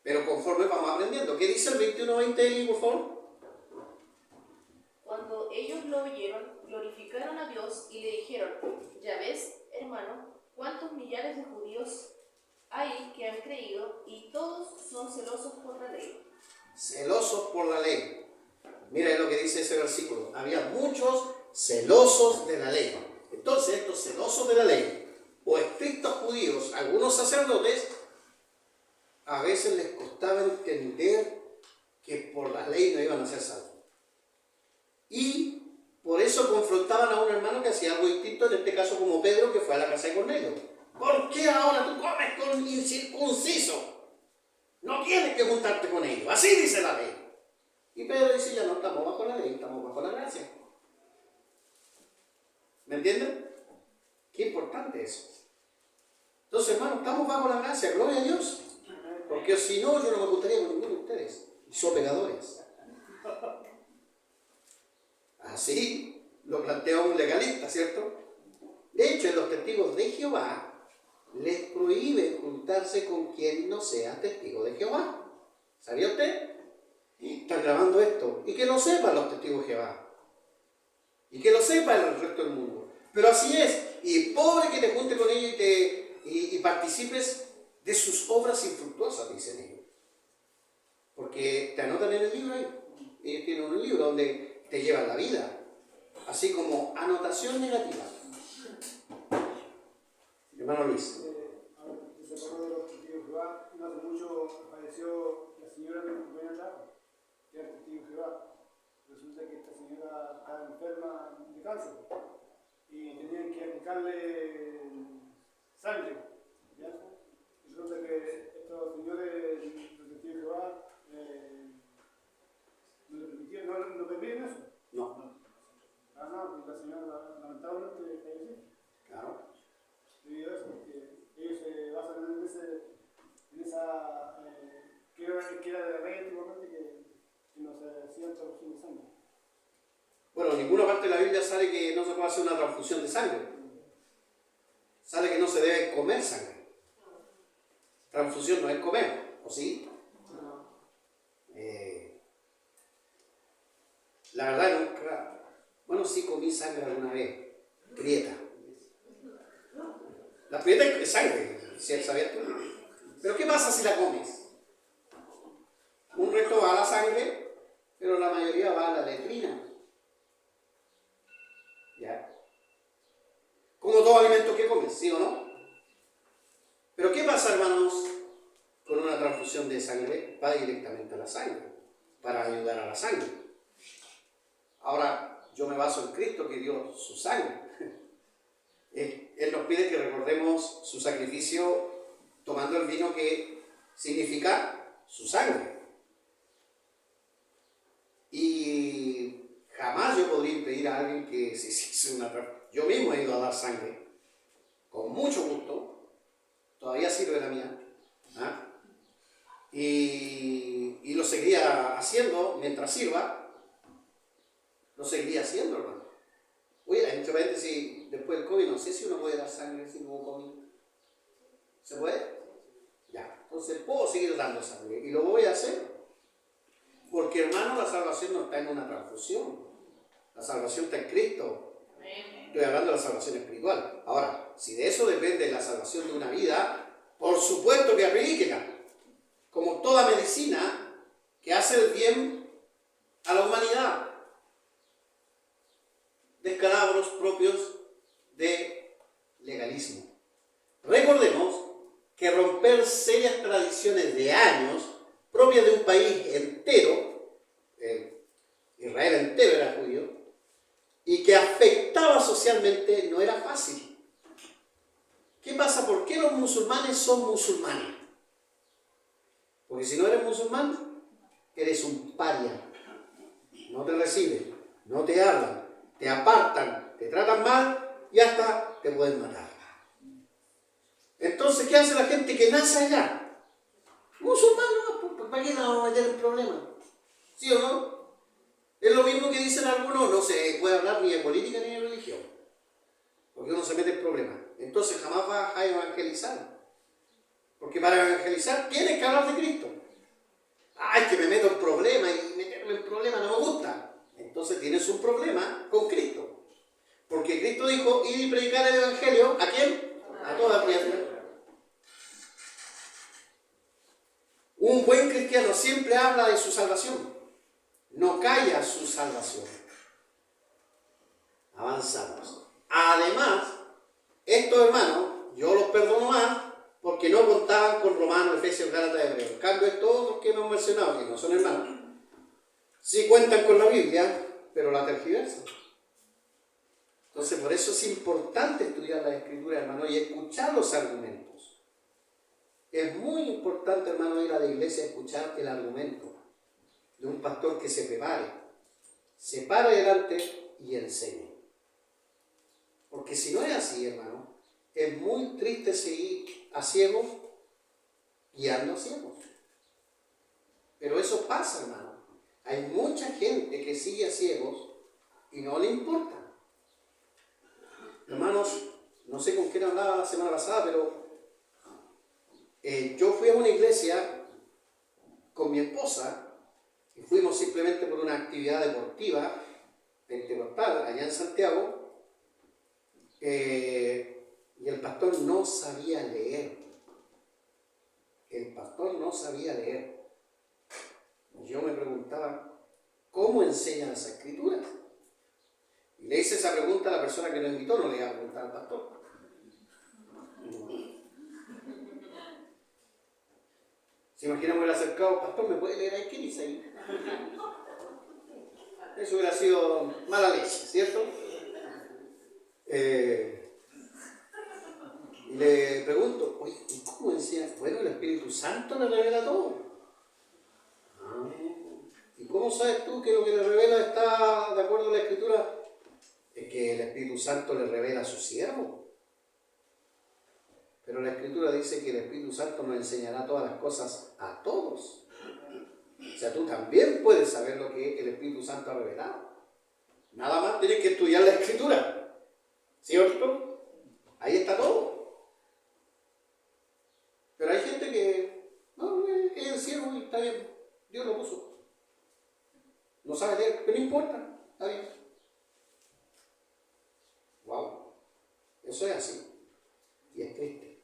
Pero conforme vamos aprendiendo, ¿qué dice el 21:20, por favor? Cuando ellos lo oyeron, glorificaron a Dios y le dijeron: ya ves, hermano, cuántos millares de judíos hay que han creído, y todos son celosos por la ley. Celosos por la ley. Mira lo que dice ese versículo. Había muchos celosos de la ley. Entonces, estos celosos de la ley, o estrictos judíos, algunos sacerdotes, a veces les costaba entender que por la ley no iban a ser salvos. Y por eso confrontaban a un hermano que hacía algo distinto, en este caso como Pedro, que fue a la casa de Cornelio. ¿Por qué ahora tú comes con incircunciso? No tienes que juntarte con ellos. Así dice la ley. Y Pedro dice, ya no estamos bajo la ley, estamos bajo la gracia. ¿Me entienden? Qué importante eso. Entonces, hermano, estamos bajo la gracia, gloria a Dios. Porque si no, yo no me gustaría con ninguno de ustedes. Son pecadores. Así lo plantea un legalista, ¿cierto? De hecho, en los testigos de Jehová les prohíben juntarse con quien no sea testigo de Jehová. ¿Sabía usted? Están grabando esto. Y que lo sepan los testigos de Jehová. Y que lo sepa el resto del mundo. Pero así es. Y pobre que te junte con ellos y participes de sus obras infructuosas, dicen ellos. Porque te anotan en el libro ahí. Ellos tienen un libro donde te llevan la vida. Así como anotación negativa. Hermano Luis. Se acordó de los testigos de Jehová. No hace mucho falleció echarle sangre. ¿Ya? Resulta que estos señores los testigos de Jehová no permiten eso. No, Ah, no, pues la señora lamentablemente falleció. claro. Debido a eso, porque ellos se basan en esa que era de la ley antiguamente que no se hacían transfusión de sangre. Bueno, en ninguna parte de la Biblia sale que no se puede hacer una transfusión de sangre. Sale que no se debe comer sangre. Transfusión no es comer, ¿o sí? La verdad nunca... Bueno, sí comí sangre alguna vez. Prieta. La prieta es sangre, ¿sí? ¿Sabías tú? Pero ¿qué pasa si la comes? Un resto va a la sangre, pero la mayoría va a la letrina. ¿Ya? Como todo alimento que comes, ¿sí o no? Pero ¿qué pasa, hermanos, con una transfusión de sangre? Va directamente a la sangre, para ayudar a la sangre. Ahora, yo me baso en Cristo que dio su sangre. Él nos pide que recordemos su sacrificio tomando el vino que significa su sangre. Y jamás yo podría impedir a alguien que se hiciese una transfusión. Yo mismo he ido a dar sangre, con mucho gusto, todavía sirve la mía, ¿ah? Y lo seguiría haciendo mientras sirva, lo seguiría haciendo, hermano. Oye, entre paréntesis, después del COVID, no sé si uno puede dar sangre sin hubo COVID. ¿Se puede? Ya, entonces puedo seguir dando sangre y lo voy a hacer. Porque, hermano, la salvación no está en una transfusión. La salvación está en Cristo. Estoy hablando de la salvación espiritual. Ahora, si de eso depende la salvación de una vida, por supuesto que aplíquela. Como toda medicina que hace el bien a la humanidad. Descalabros propios de legalismo. Recordemos que romper serias tradiciones de años, propias de un país entero, Israel entero era judío, y que afectaba socialmente, no era fácil. ¿Qué pasa? ¿Por qué los musulmanes son musulmanes? Porque si no eres musulmán, eres un paria. No te reciben, no te hablan, te apartan, te tratan mal y hasta te pueden matar. Entonces, ¿qué hace la gente que nace allá? Musulmán, no, ¿para qué nos vamos a meter en problemas? ¿Sí o no? Es lo mismo que dicen algunos, no se puede hablar ni de política ni de religión, porque uno se mete en problemas. Entonces jamás vas a evangelizar, porque para evangelizar tienes que hablar de Cristo. Ay, que me meto en problemas y meterme en problemas no me gusta. Entonces tienes un problema con Cristo, porque Cristo dijo, id y predicar el evangelio, ¿a quién? A toda criatura. Un buen cristiano siempre habla de su salvación. No calla su salvación. Avanzamos. Además, estos hermanos, yo los perdono más porque no contaban con Romanos, Efesios, Gálatas, Hebreos. En cambio, todos los que hemos mencionado, que no son hermanos, sí cuentan con la Biblia, pero la tergiversan. Entonces, por eso es importante estudiar la Escritura, hermano, y escuchar los argumentos. Es muy importante, hermano, ir a la iglesia a escuchar el argumento de un pastor que se pare delante y enseñe. Porque si no es así, hermano, es muy triste seguir a ciegos guiando a ciegos. Pero eso pasa, hermano. Hay mucha gente que sigue a ciegos y no le importa. Hermanos, no sé con quién hablaba la semana pasada, pero yo fui a una iglesia con mi esposa y fuimos simplemente por una actividad deportiva pentecostal allá en Santiago, y el pastor no sabía leer. El pastor no sabía leer. Yo me preguntaba, ¿cómo enseñan las escrituras? Y le hice esa pregunta a la persona que nos invitó, no le iba a preguntar al pastor. ¿Se imagina me hubiera acercado, pastor, ¿me puede leer ahí? ¿Qué dice ahí? Eso hubiera sido mala leche, ¿cierto? Y le pregunto, oye, ¿y cómo decía? Bueno, el Espíritu Santo le revela todo. Ah, ¿y cómo sabes tú que lo que le revela está de acuerdo a la Escritura? Es que el Espíritu Santo le revela a su siervo. Pero la Escritura dice que el Espíritu Santo nos enseñará todas las cosas a todos. O sea, tú también puedes saber lo que el Espíritu Santo ha revelado. Nada más tienes que estudiar la Escritura. ¿Cierto? Ahí está todo. Pero hay gente que, no, es el siervo y está bien. Dios lo puso. No sabe leer, pero no importa. Está bien. Wow. Eso es así. Y es triste.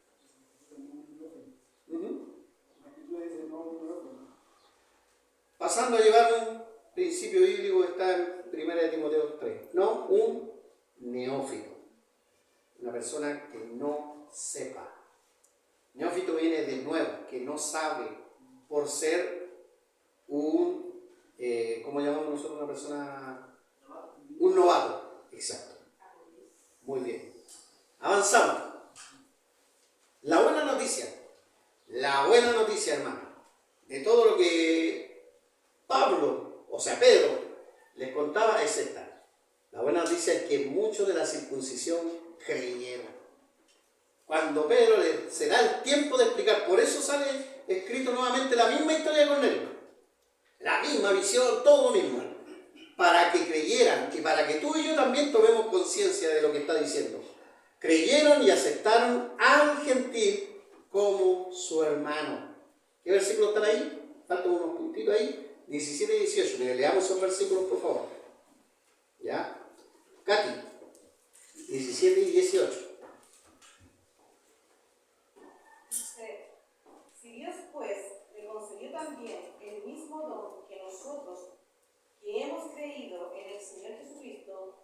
Pasando a llevar un principio bíblico que está en 1 Timoteo 3. No, un neófito. Una persona que no sepa. Neófito viene de nuevo, que no sabe, por ser un, ¿cómo llamamos nosotros una persona? Un novato. Exacto. Muy bien. Avanzamos. La buena noticia, hermano, de todo lo que Pablo, o sea Pedro, les contaba es esta. La buena noticia es que muchos de la circuncisión creyeron. Cuando Pedro se da el tiempo de explicar, por eso sale escrito nuevamente la misma historia de Cornelio, la misma visión, todo lo mismo, para que creyeran y para que tú y yo también tomemos conciencia de lo que está diciendo. Creyeron y aceptaron al gentil como su hermano. ¿Qué versículos están ahí? Faltan unos puntitos ahí, 17 y 18. Mire, leamos esos versículos, por favor. ¿Ya? Katy, 17 y 18. Si Dios pues le concedió también el mismo don que nosotros, que hemos creído en el Señor Jesucristo,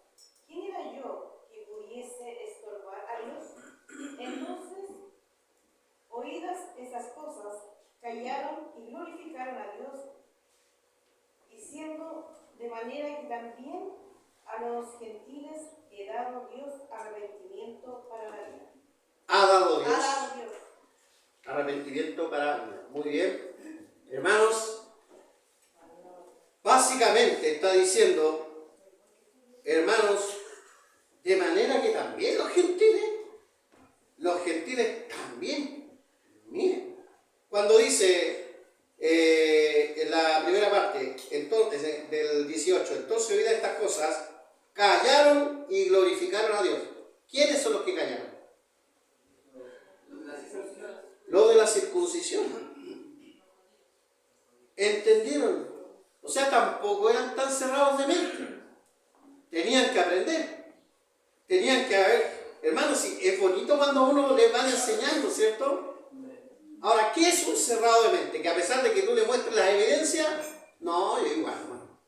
¿quién era yo que pudiese estorbar a Dios? Entonces, oídas estas cosas, callaron y glorificaron a Dios, diciendo de manera que también a los gentiles he dado Dios arrepentimiento para la vida. Ha dado Dios. Ha dado Dios. Arrepentimiento para vida. Muy bien. Hermanos, básicamente está diciendo, hermanos, de manera que también los gentiles también, miren, cuando dice en la primera parte, entonces, del 18, entonces oídas estas cosas, callaron y glorificaron a Dios. ¿Quiénes son los que callaron? Lo de la circuncisión. ¿Entendieron? O sea, tampoco eran tan cerrados de mente. Tenían que aprender. Tenían que haber... Hermanos, sí, es bonito cuando uno les van enseñando, ¿cierto? Ahora, ¿qué es un cerrado de mente? Que a pesar de que tú le muestres las evidencias, no, yo igual, hermano.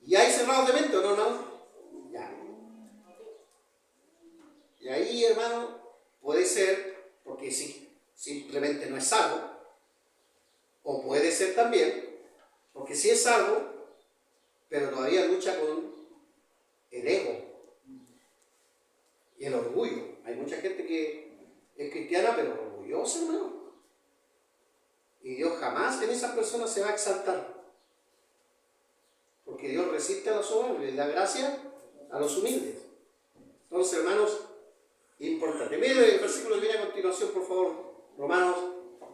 ¿Y hay cerrados de mente o no? No. Ya. Y ahí, hermano, puede ser, porque sí, simplemente no es salvo, o puede ser también, porque sí es salvo, pero todavía lucha con el ego y el orgullo. Hay mucha gente que es cristiana, pero orgullosa, hermano. Y Dios jamás en esas personas se va a exaltar, porque Dios resiste a los soberbios y da gracia a los humildes. Entonces, hermanos, importante. Miren el versículo que viene a continuación, por favor. Romanos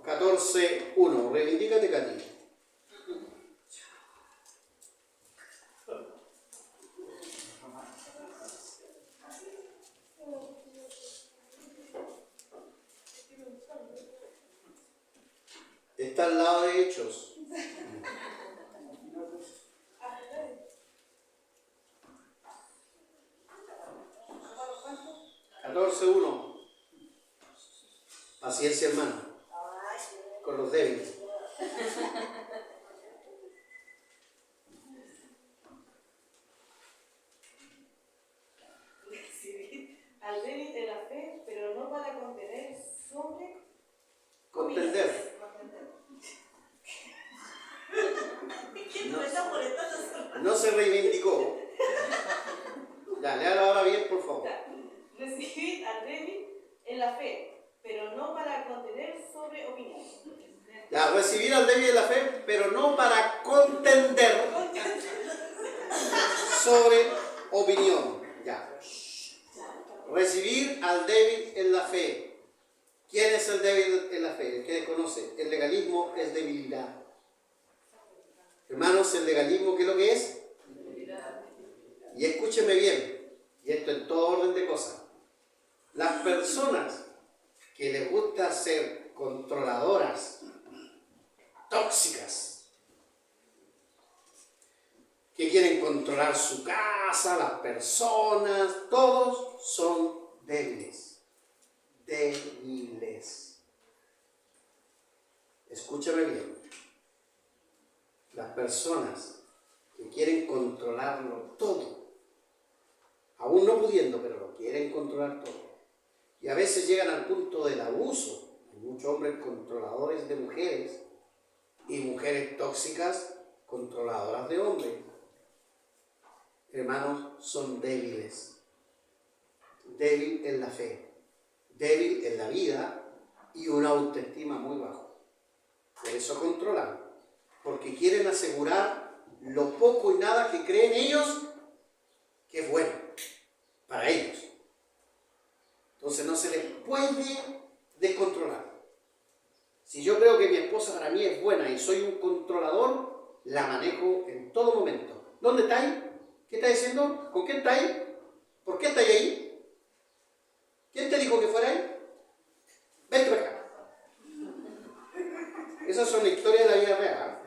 14:1. Reivindícate, Katy. Está al lado de Hechos. 14:1. Paciencia, hermano, con los débiles. Al débil de la fe, pero no para contender sobre... Contender. No se reivindicó. Ya, léalo ahora bien, por favor. Recibid al débil en en la fe, pero no para contender sobre opinión. Ya, recibir al débil en la fe, pero no para contender sobre opinión. Ya. Recibir al débil en la fe. ¿Quién es el débil en la fe? El que desconoce. El legalismo es debilidad. Hermanos, el legalismo, ¿qué es lo que es? Y escúcheme bien, y esto en todo orden de cosas. Las personas que les gusta ser controladoras, tóxicas, que quieren controlar su casa, las personas, todos son débiles. Débiles. Escúchame bien. Las personas que quieren controlarlo todo, aún no pudiendo, pero lo quieren controlar todo. Y a veces llegan al punto del abuso. Hay muchos hombres controladores de mujeres y mujeres tóxicas controladoras de hombres. Hermanos, son débiles. Débil en la fe, débil en la vida y una autoestima muy baja. Por eso controlan, porque quieren asegurar lo poco y nada que creen ellos que es bueno para ellos. Entonces no se les puede descontrolar. Si yo creo que mi esposa para mí es buena y soy un controlador, la manejo en todo momento. ¿Dónde estáis? ¿Qué estáis diciendo? ¿Con quién estáis? ¿Por qué estáis ahí? ¿Quién te dijo que fuera ahí? Vente para acá. Esas son historias de la vida real.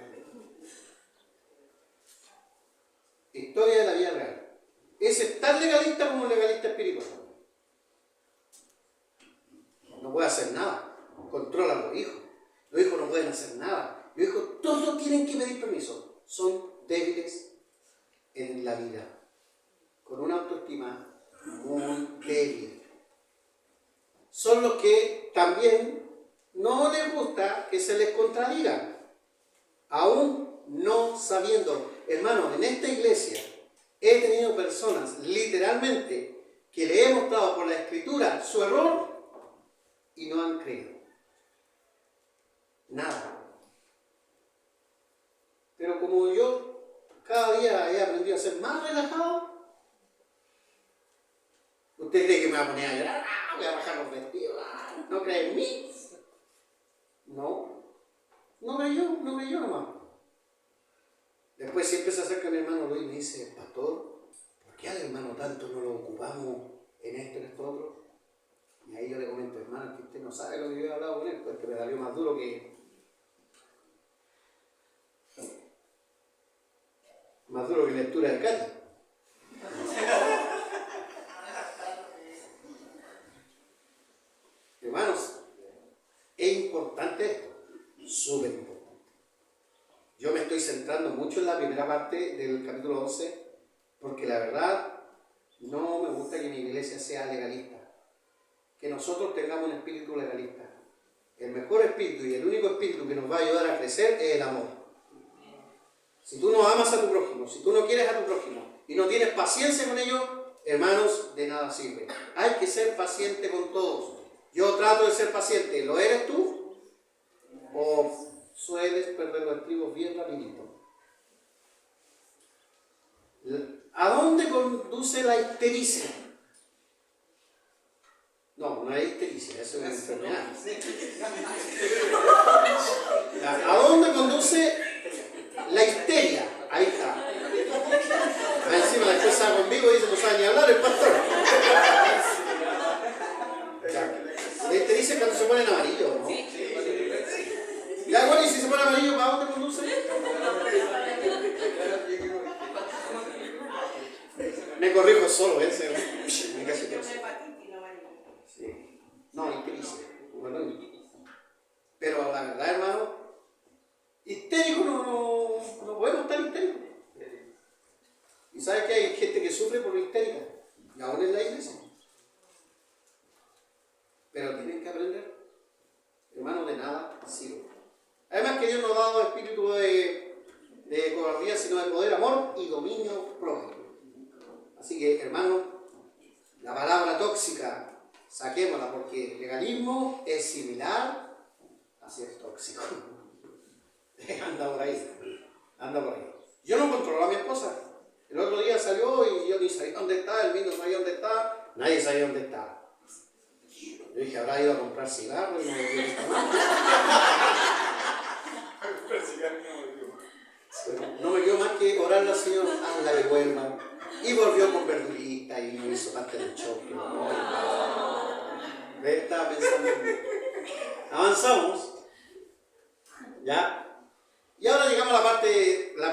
Historia de la vida real. Ese es tan legalista como un legalista espiritual. No puede hacer nada. Controla a los hijos. Los hijos no pueden hacer nada. Los hijos todos tienen que pedir permiso. Son débiles en la vida. Con una autoestima muy débil. Son los que también no les gusta que se les contradiga. Aún no sabiendo. Hermano, en esta iglesia he tenido personas, literalmente, que le he mostrado por la escritura su error y no han creído. Nada. Pero como yo cada día he aprendido a ser más relajado, ¿usted cree que me va a poner a llorar? Voy a bajar los vestidos. ¿No cree en mí? No. No creyó nomás. Después siempre se acerca mi hermano Luis y me dice, pastor, ¿por qué al hermano tanto no lo ocupamos en esto, en esto otro? Y ahí yo le comento, hermano, que usted no sabe lo que yo he hablado con él, porque me salió más duro que lectura de Cati. Hermanos, es importante esto, súper importante. Yo me estoy centrando mucho en la primera parte del capítulo 11, porque la verdad no me gusta que mi iglesia sea legalista. Que nosotros tengamos un espíritu legalista. El mejor espíritu y el único espíritu que nos va a ayudar a crecer es el amor. Si tú no amas a tu prójimo, si tú no quieres a tu prójimo y no tienes paciencia con ellos, hermanos, de nada sirve. Hay que ser paciente con todos. Yo trato de ser paciente. ¿Lo eres tú? ¿O sueles perder los estribos bien rapidito? ¿A dónde conduce la histericia? No, no es histericia, eso es una enfermedad. ¿A dónde conduce la histeria? Ahí está. Encima la esposa conmigo y dice, no sabe ni hablar el pastor. La histericia es cuando se pone en amarillo, ¿no? Ya, bueno, y si se pone amarillo, ¿para dónde conduce? Me corrijo solo, ¿eh? Me casi todo. Sí. No, histericia. Bueno, pero la verdad, hermano, histérico no podemos estar histéricos. Y sabes que hay gente que sufre por histérica, y aún en la iglesia. Pero tienen que aprender, hermano, de nada sirve. Además que Dios nos ha dado espíritu de cobardía, sino de poder, amor y dominio propio. Así que, hermano, la palabra tóxica saquémosla porque el legalismo es similar a ser tóxico. Anda por ahí, anda por ahí. Yo no controlo a mi esposa. El otro día salió y yo ni sabía dónde estaba, el mismo no sabía dónde estaba, nadie sabía dónde estaba. Yo dije, habrá ido a comprar cigarros y no volvió nunca más. Pero no me quedó más que orarle al Señor, anda que vuelva. Y volvió con verdurita y no hizo parte del choque. Estaba pensando en mí. Avanzamos. ¿Ya? Y ahora llegamos a la parte, la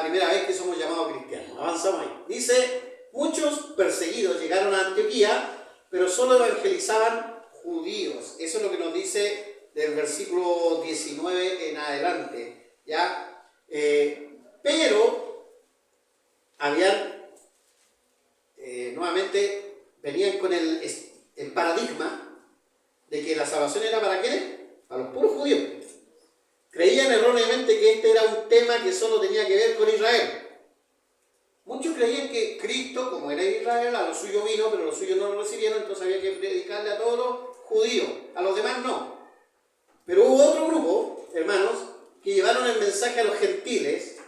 primera vez que somos llamados cristianos. Avanzamos ahí. Dice, muchos perseguidos llegaron a Antioquía, pero solo evangelizaban judíos. Eso es lo que nos dice del versículo 19 en adelante. ¿Ya? Pero habían, nuevamente, venían con el paradigma de que la salvación era ¿para quiénes? Para los puros judíos. Creían erróneamente que este era un tema que solo tenía que ver con Israel. Muchos creían que Cristo, como era Israel, a los suyos vino, pero los suyos no lo recibieron, entonces había que predicarle a todos los judíos, a los demás no. Pero hubo otro grupo, hermanos, que llevaron el mensaje a los gentiles,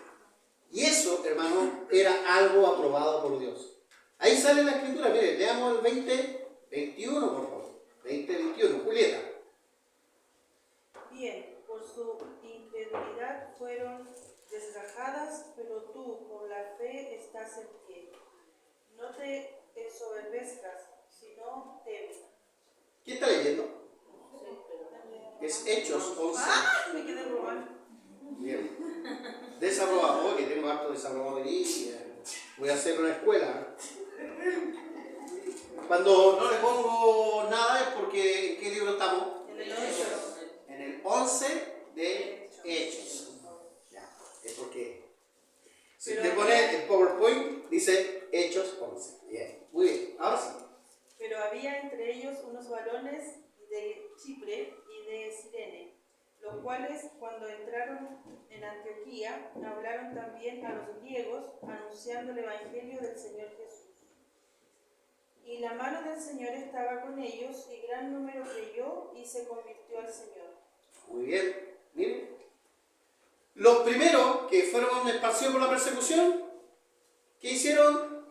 y eso, hermanos, era algo aprobado por Dios. Ahí sale la escritura, miren, leamos el 20:21, por favor. 20:21, Julieta. Bien, por su incredulidad fueron desgajadas, pero tú con la fe estás en pie. No te ensoberbezcas, sino teme. ¿Quién está leyendo? Es Hechos 11. ¡Ah! Me quedé robando. Bien. Desaprobado, que tengo harto desaprobado y voy a hacer una escuela. Cuando no le pongo nada es porque ¿en qué libro estamos? En el 8. En el 11 de Hechos. Ya, es porque si te pones el PowerPoint dice Hechos 11. Bien, muy bien, ahora sí. Pero había entre ellos unos varones de Chipre y de Cirene, los cuales cuando entraron en Antioquía hablaron también a los griegos anunciando el evangelio del Señor Jesús. Y la mano del Señor estaba con ellos y gran número creyó y se convirtió al Señor. Muy bien, miren. Los primeros que fueron esparcidos por la persecución, ¿qué hicieron?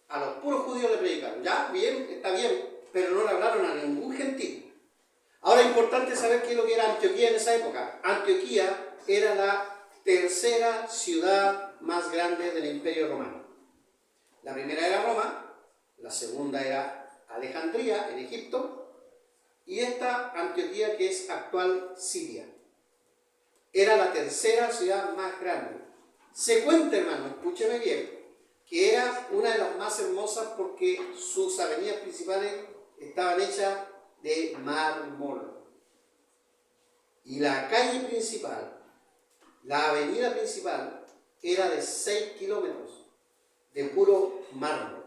A los puros judíos le predicaron. Ya, bien, está bien, pero no le hablaron a ningún gentil. Ahora es importante saber qué es lo que era Antioquía en esa época. Antioquía era la tercera ciudad más grande del Imperio Romano. La primera era Roma, la segunda era Alejandría, en Egipto, y esta Antioquía que es actual Siria. Era la tercera ciudad más grande. Se cuenta, hermano, escúcheme bien, que era una de las más hermosas porque sus avenidas principales estaban hechas de mármol. Y la calle principal, la avenida principal, era de 6 kilómetros de puro mármol.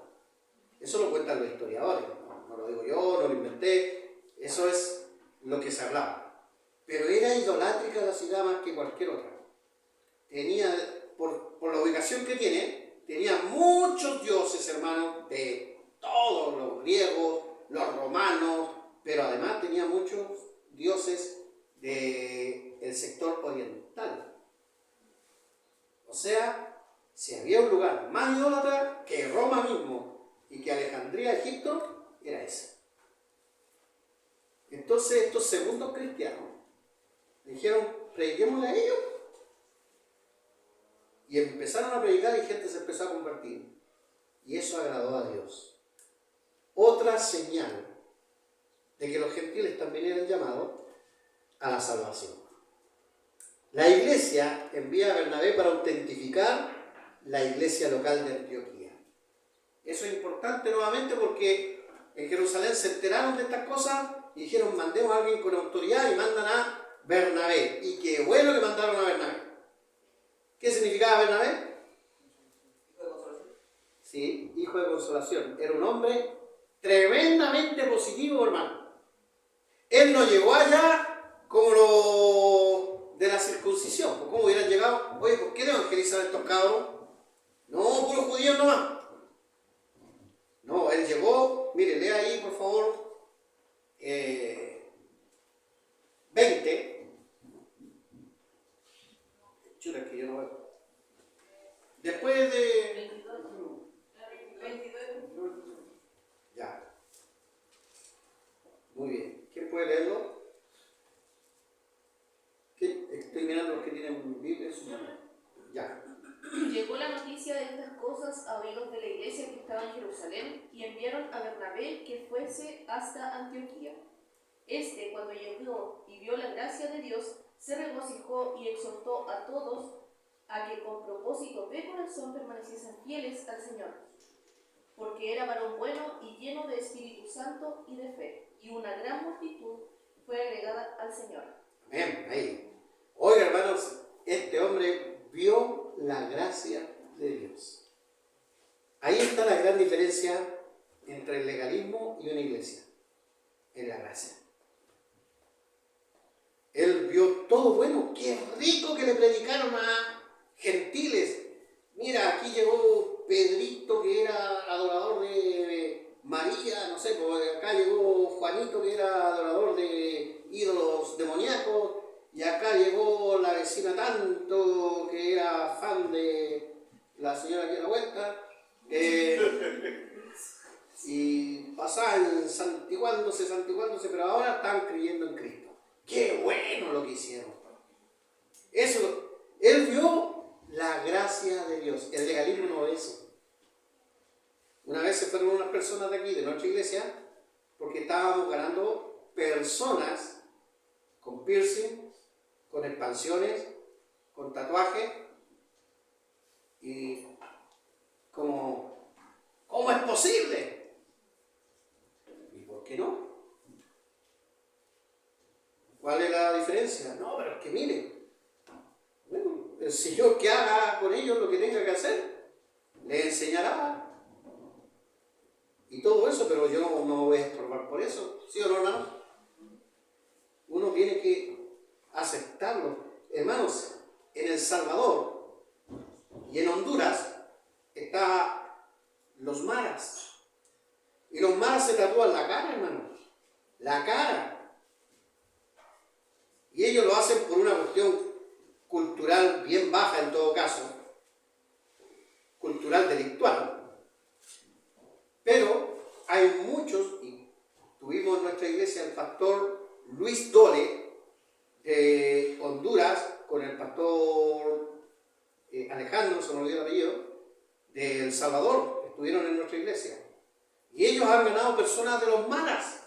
Eso lo cuentan los historiadores, no lo digo yo, no lo inventé, eso es lo que se hablaba. Pero era idolátrica la ciudad más que cualquier otra. Tenía, por la ubicación que tiene, tenía muchos dioses, hermanos, de todos los griegos, los romanos, pero además tenía muchos dioses del sector oriental. O sea, si había un lugar más idólatra que Roma mismo y que Alejandría, Egipto, era ese. Entonces estos segundos cristianos dijeron, prediquémosle a ellos. Y empezaron a predicar y gente se empezó a convertir. Y eso agradó a Dios. Otra señal de que los gentiles también eran llamados a la salvación. La iglesia envía a Bernabé para autentificar la iglesia local de Antioquía. Eso es importante nuevamente porque en Jerusalén se enteraron de estas cosas y dijeron, mandemos a alguien con autoridad y mandan a Bernabé. Y qué bueno que mandaron a Bernabé. ¿Qué significaba Bernabé? Hijo de consolación. Sí, hijo de consolación. Era un hombre tremendamente positivo, hermano. Él no llegó allá como lo de la circuncisión. ¿Cómo hubieran llegado? Oye, ¿por qué no evangelizan a estos cabros? No, puros judíos nomás. No, él llegó, mire, lea ahí por favor 20. Chuta, que yo no veo. Después de... 22. Ya. Muy bien. ¿Quién puede leerlo? Estoy mirando los que tienen Biblia en su mano. Ya. Llegó la noticia de estas cosas a oídos de la iglesia que estaba en Jerusalén y enviaron a Bernabé que fuese hasta Antioquía. Este, cuando llegó y vio la gracia de Dios, se regocijó y exhortó a todos a que con propósito de corazón permaneciesen fieles al Señor, porque era varón bueno y lleno de Espíritu Santo y de fe, y una gran multitud fue agregada al Señor. Amén. Ahí. Oiga, hermanos, este hombre vio la gracia de Dios. Ahí está la gran diferencia entre el legalismo y una iglesia. En la gracia. Él vio todo bueno. Qué rico que le predicaron a gentiles. Mira, aquí llegó Pedrito, que era adorador de María, no sé, pues acá llegó Juanito, que era adorador de ídolos demoníacos, y acá llegó la vecina tanto, que era fan de la señora aquí a la vuelta, y pasaban santiguándose, pero ahora están creyendo en Cristo. ¡Qué bueno lo que hicieron! Eso, él vio la gracia de Dios. El legalismo no es eso. Una vez se fueron unas personas de aquí, de nuestra iglesia, porque estábamos ganando personas con piercing, con expansiones, con tatuajes, y ¿cómo es posible? ¿Y por qué no? ¿Cuál es la diferencia? No, pero es que mire, bueno, el Señor que haga con ellos lo que tenga que hacer, les enseñará. Y todo eso, pero yo no me voy a estorbar por eso, ¿sí o no, hermano? Uno tiene que aceptarlo. Hermanos, en El Salvador y en Honduras están los maras. Y los maras se tatúan la cara, hermano. La cara. Y ellos lo hacen por una cuestión cultural bien baja en todo caso. Cultural delictual. Pero hay muchos, y tuvimos en nuestra iglesia el pastor Luis Dole de Honduras, con el pastor Alejandro, se me olvidó el apellido, de El Salvador, estuvieron en nuestra iglesia. Y ellos han ganado personas de los maras.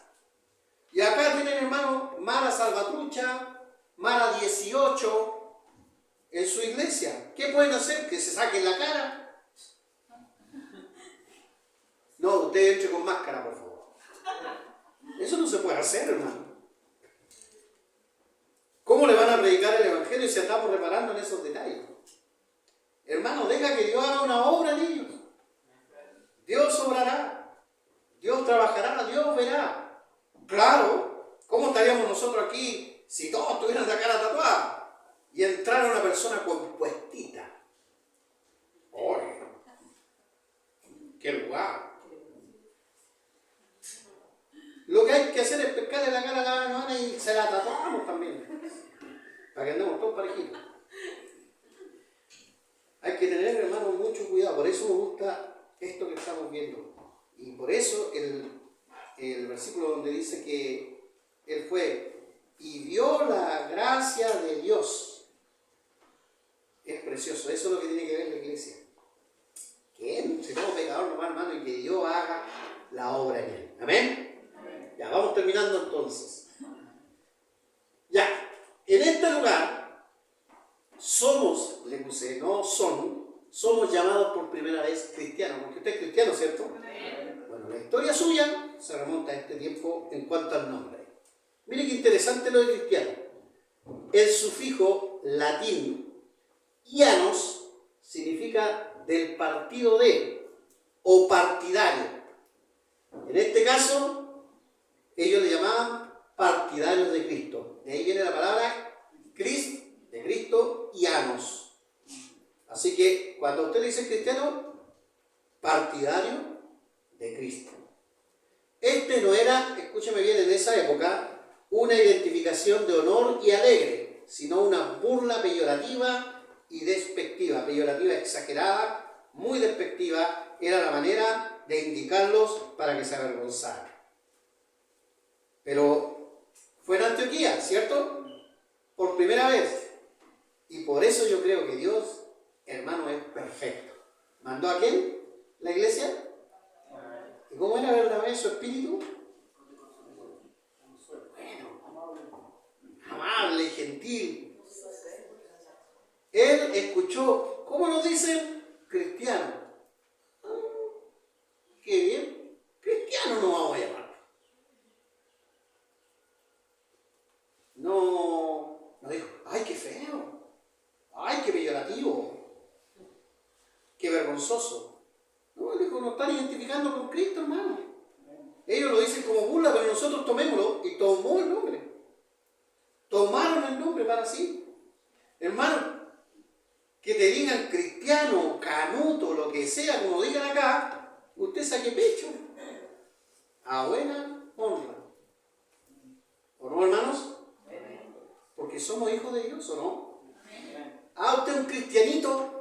Y acá tienen, hermanos, Mara Salvatrucha, Mara 18 en su iglesia. ¿Qué pueden hacer? Que se saquen la cara. No, usted entre con máscara, por favor. Eso no se puede hacer, hermano. ¿Cómo le van a predicar el evangelio si estamos reparando en esos detalles? Hermano, deja que Dios haga una obra en ellos. Dios obrará. Dios trabajará. Dios verá. Claro, ¿cómo estaríamos nosotros aquí si todos tuvieran la cara tatuada y entrara una persona compuestita? ¡Oye! ¡Qué lugar! Lo que hay que hacer es pescarle la cara a la hermana y se la tatuamos también. Para que andemos todos parejitos. Hay que tener, hermano, mucho cuidado. Por eso me gusta esto que estamos viendo. Y por eso el versículo donde dice que él fue y vio la gracia de Dios. Es precioso. Eso es lo que tiene que ver la iglesia. Que él, si somos pecadores nomás, hermano, y que Dios haga la obra en él. Amén. Ya, vamos terminando entonces. Ya, en este lugar somos, le puse, no somos llamados por primera vez cristianos, porque usted es cristiano, ¿cierto? Bueno, la historia suya se remonta a este tiempo en cuanto al nombre. Mire qué interesante lo de cristiano. El sufijo latín, ianos, significa del partido de, o partidario. En este caso, ellos le llamaban partidarios de Cristo. De ahí viene la palabra Crist, de Cristo, ianos. Así que cuando usted dice cristiano, partidario de Cristo. Este no era, escúchame bien, en esa época, una identificación de honor y alegre, sino una burla peyorativa y despectiva. Peyorativa exagerada, muy despectiva, era la manera de indicarlos para que se avergonzaran. Pero fue en Antioquía, ¿cierto? Por primera vez. Y por eso yo creo que Dios, hermano, es perfecto. ¿Mandó a quién? ¿La iglesia? ¿Y cómo era Bernabé su espíritu? Bueno, amable, gentil. Él escuchó, ¿cómo nos dicen? Cristiano. Qué bien. Cristiano no vamos a llamar. No dijo, ay, qué feo. Ay, qué peyorativo. Qué vergonzoso. No, dijo, nos están identificando con Cristo, hermano. Ellos lo dicen como burla, pero nosotros tomémoslo y tomó el nombre. Tomaron el nombre para sí. Hermano, que te digan cristiano, canuto, lo que sea, como digan acá, usted saque pecho. A buena honra. ¿O no, hermanos? Porque somos hijos de Dios, ¿o no? Ah, usted es un cristianito.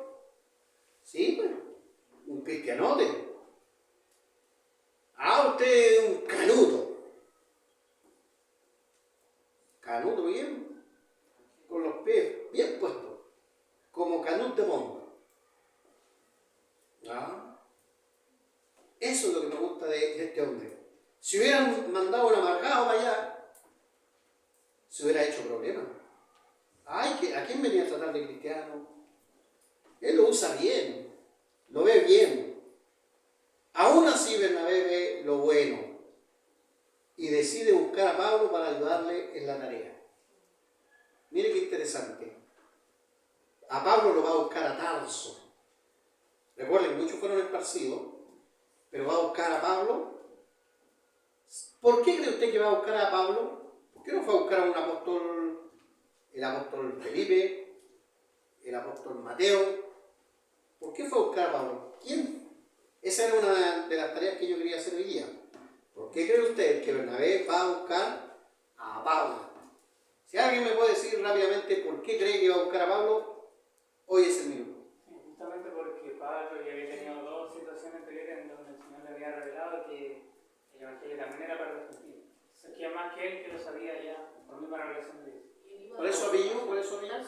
Sí, bueno, un cristianote. Ah, usted es un canuto. Canuto bien, con los pies bien puestos, como Canut de Monte. ¿Ah? Eso es lo que me gusta de este hombre. Si hubieran mandado un amargado para allá, se hubiera hecho problema. Ay, ¿a quién venía a tratar de cristiano? Él lo usa bien, lo ve bien. Aún así Bernabé ve lo bueno y decide buscar a Pablo para ayudarle en la tarea. Mire qué interesante. A Pablo lo va a buscar a Tarso. Recuerden, muchos fueron esparcidos, pero va a buscar a Pablo. ¿Por qué cree usted que va a buscar a Pablo? ¿Por qué no fue a buscar a un apóstol, el apóstol Felipe, el apóstol Mateo? ¿Por qué fue a buscar a Pablo? ¿Quién? Esa era una de las tareas que yo quería hacer hoy día. ¿Por qué cree usted que Bernabé va a buscar a Pablo? Si alguien me puede decir rápidamente por qué cree que va a buscar a Pablo, hoy es el minuto. Justamente porque Pablo ya había tenido dos situaciones anteriores en donde el Señor le había revelado que el Evangelio también era para los gentiles. Se queda más que él que lo sabía ya por misma revelación de Dios. ¿Por eso apellido? ¿Por eso apellido?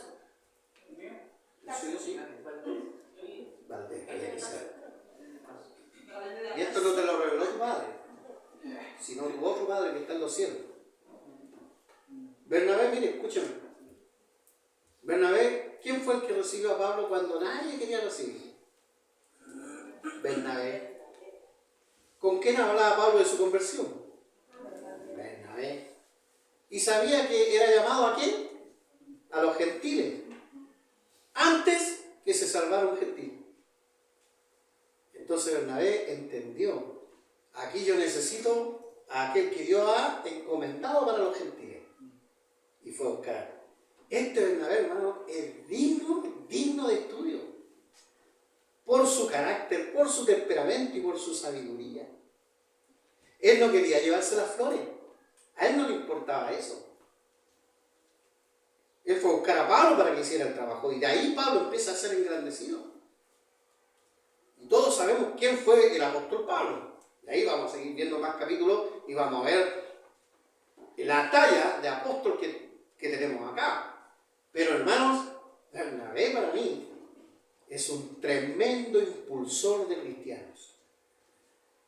¿Bien? Sí, sí. Valdés, tenía que ser. Y esto no te lo reveló tu padre, sino tu otro padre que está en los cielos. Bernabé, mire, escúchame. Bernabé, ¿quién fue el que recibió a Pablo cuando nadie quería recibir? Bernabé. ¿Con quién hablaba Pablo de su conversión? Bernabé. ¿Y sabía que era llamado a quién? A los gentiles. Antes que se salvara un gentil. Entonces Bernabé entendió. Aquí yo necesito a aquel que Dios ha encomendado para los gentiles. Y fue a buscar. Este Bernabé, hermano, es digno de estudio. Por su carácter, por su temperamento y por su sabiduría. Él no quería llevarse las flores. A él no le importaba eso. Él fue a buscar a Pablo para que hiciera el trabajo. Y de ahí Pablo empieza a ser engrandecido. Y todos sabemos quién fue el apóstol Pablo. De ahí vamos a seguir viendo más capítulos y vamos a ver la talla de apóstol que tenemos acá. Pero hermanos, Bernabé para mí es un tremendo impulsor de cristianos.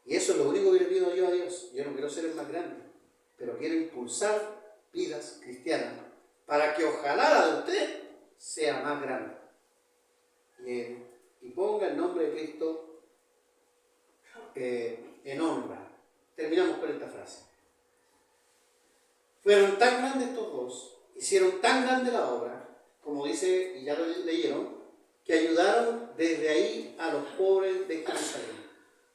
Y eso es lo único que le pido yo a Dios. Yo no quiero ser el más grande, pero quiero impulsar vidas cristianas para que ojalá la de usted sea más grande. Y ponga el nombre de Cristo en honra. Terminamos con esta frase. Fueron tan grandes estos dos, hicieron tan grande la obra, como dice, y ya lo leyeron, que ayudaron desde ahí a los pobres de Jerusalén.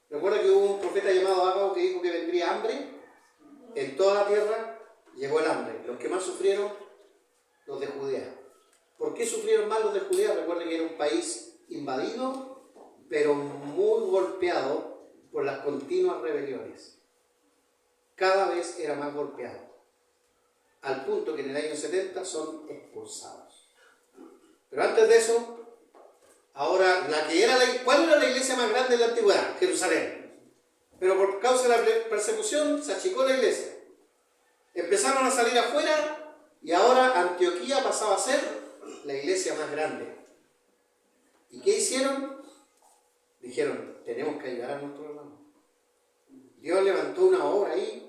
Recuerda que hubo un profeta llamado Agabo que dijo que vendría hambre en toda la tierra. Llegó el hambre. Los que más sufrieron, los de Judea. ¿Por qué sufrieron más los de Judea? Recuerden que era un país invadido, pero muy golpeado por las continuas rebeliones. cada vez era más golpeado, al punto que en el año 70 son expulsados. Pero antes de eso, ahora, ¿cuál era la iglesia más grande de la antigüedad? Jerusalén. Pero por causa de la persecución se achicó la iglesia. Empezaron a salir afuera y ahora Antioquía pasaba a ser la iglesia más grande. ¿Y qué hicieron? Dijeron, tenemos que ayudar a nuestros hermanos. Dios levantó una obra ahí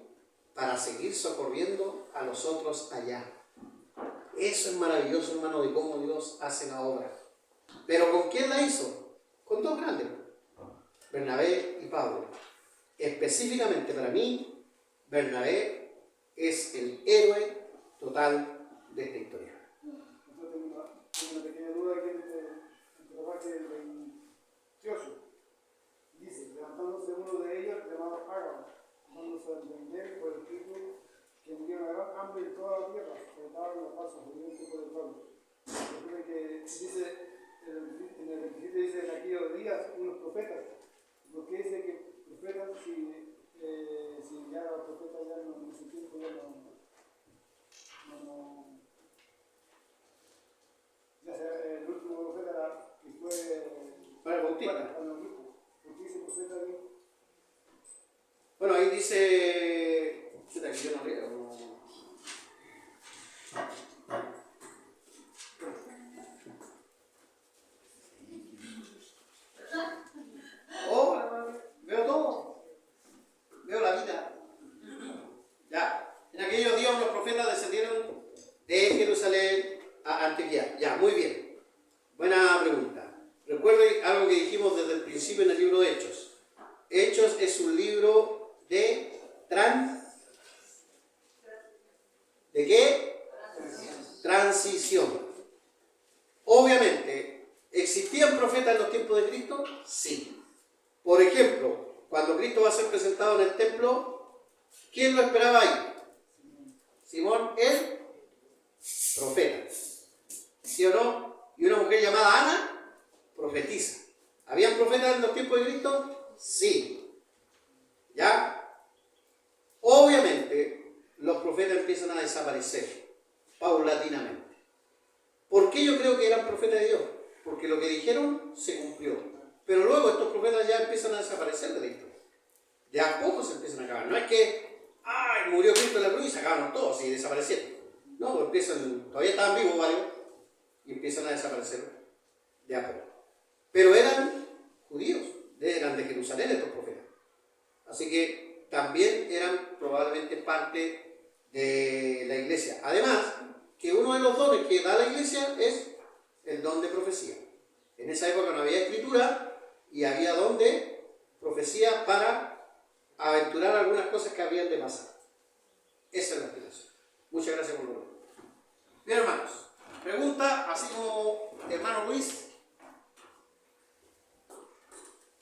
para seguir socorriendo a los otros allá. Eso es maravilloso, hermano, de cómo Dios hace la obra. ¿Pero con quién la hizo? Con dos grandes, Bernabé y Pablo. Específicamente para mí, Bernabé es el héroe total de esta historia. Yo tengo una pequeña duda aquí entre la parte del 28. Dice, levantándose uno de ellos llamado Ágabo, dándose a entender por el escrito que murió una gran hambre en toda la tierra, trataron la paz obediente por el pueblo. Recuerden que dice, en el 27 dice en aquellos días unos profetas. ¿Por qué dice que profetas si ya los profetas ya no, en ese tiempo ya ya sea el último profeta que fue Para el Bautista. ¿Por qué dice profeta aquí? Bueno, ahí dice... Yo no leo. Oh, veo todo. Veo la vida. Ya. En aquellos días los profetas descendieron de Jerusalén a Antioquía. Ya, muy bien. Buena pregunta. Recuerden algo que dijimos desde el principio en el libro de Hechos. Hechos es un libro de ¿de qué? Transición. Obviamente, ¿existían profetas en los tiempos de Cristo? Sí. Por ejemplo, cuando Cristo va a ser presentado en el templo, ¿quién lo esperaba ahí? Simón, el profeta. ¿Sí o no? Y una mujer llamada Ana, profetiza. ¿Habían profetas en los tiempos de Cristo? Sí. ¿Ya? Obviamente, los profetas empiezan a desaparecer paulatinamente. ¿Por qué yo creo que eran profetas de Dios? Porque lo que dijeron se cumplió. Pero luego estos profetas ya empiezan a desaparecer de la historia. De a poco se empiezan a acabar. No es que, ¡ay! Murió Cristo en la cruz y se acabaron todos y desaparecieron. No, pues empiezan, todavía estaban vivos varios y empiezan a desaparecer de a poco. Pero eran judíos, eran de Jerusalén estos profetas. Así que también eran probablemente parte de la iglesia. Además, que uno de los dones que da la iglesia es el don de profecía. En esa época no había escritura y había don de profecía para aventurar algunas cosas que habían de pasar. Esa es la explicación. Muchas gracias por lo. Bien, hermanos. Pregunta, así como hermano Luis.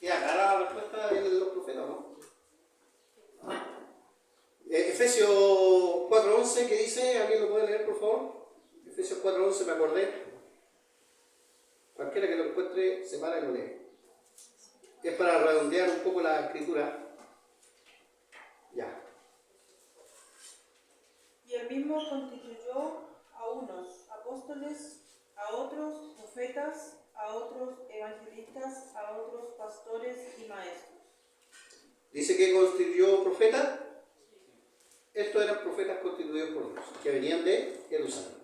¿Queda clara la respuesta de los profetas, no? Efesios 4:11, ¿qué dice? ¿Alguien lo puede leer, por favor? Efesios 4:11, me acordé. Cualquiera que lo encuentre, se para y lo lee. Es para redondear un poco la escritura. Ya. Y él mismo constituyó a unos apóstoles, a otros profetas, a otros evangelistas, a otros pastores y maestros. Dice que constituyó profetas. Estos eran profetas constituidos por Dios, que venían de Jerusalén.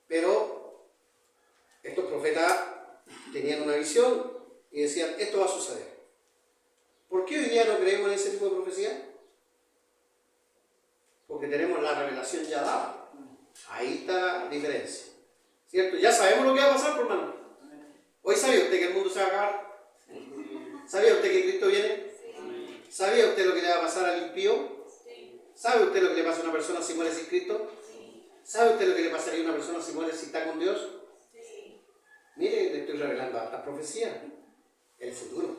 Pero estos profetas tenían una visión y decían, esto va a suceder. ¿Por qué hoy día no creemos en ese tipo de profecía? Porque tenemos la revelación ya dada. Ahí está la diferencia. ¿Cierto? Ya sabemos lo que va a pasar, por hermano. ¿Hoy sabía usted que el mundo se va a acabar? ¿Sabía usted que Cristo viene? ¿Sabía usted lo que le va a pasar al impío? ¿Sabe usted lo que le pasa a una persona si muere sin Cristo? ¿Sabe usted lo que le pasaría a una persona si muere si está con Dios? Mire, le estoy revelando hartas profecías. El futuro.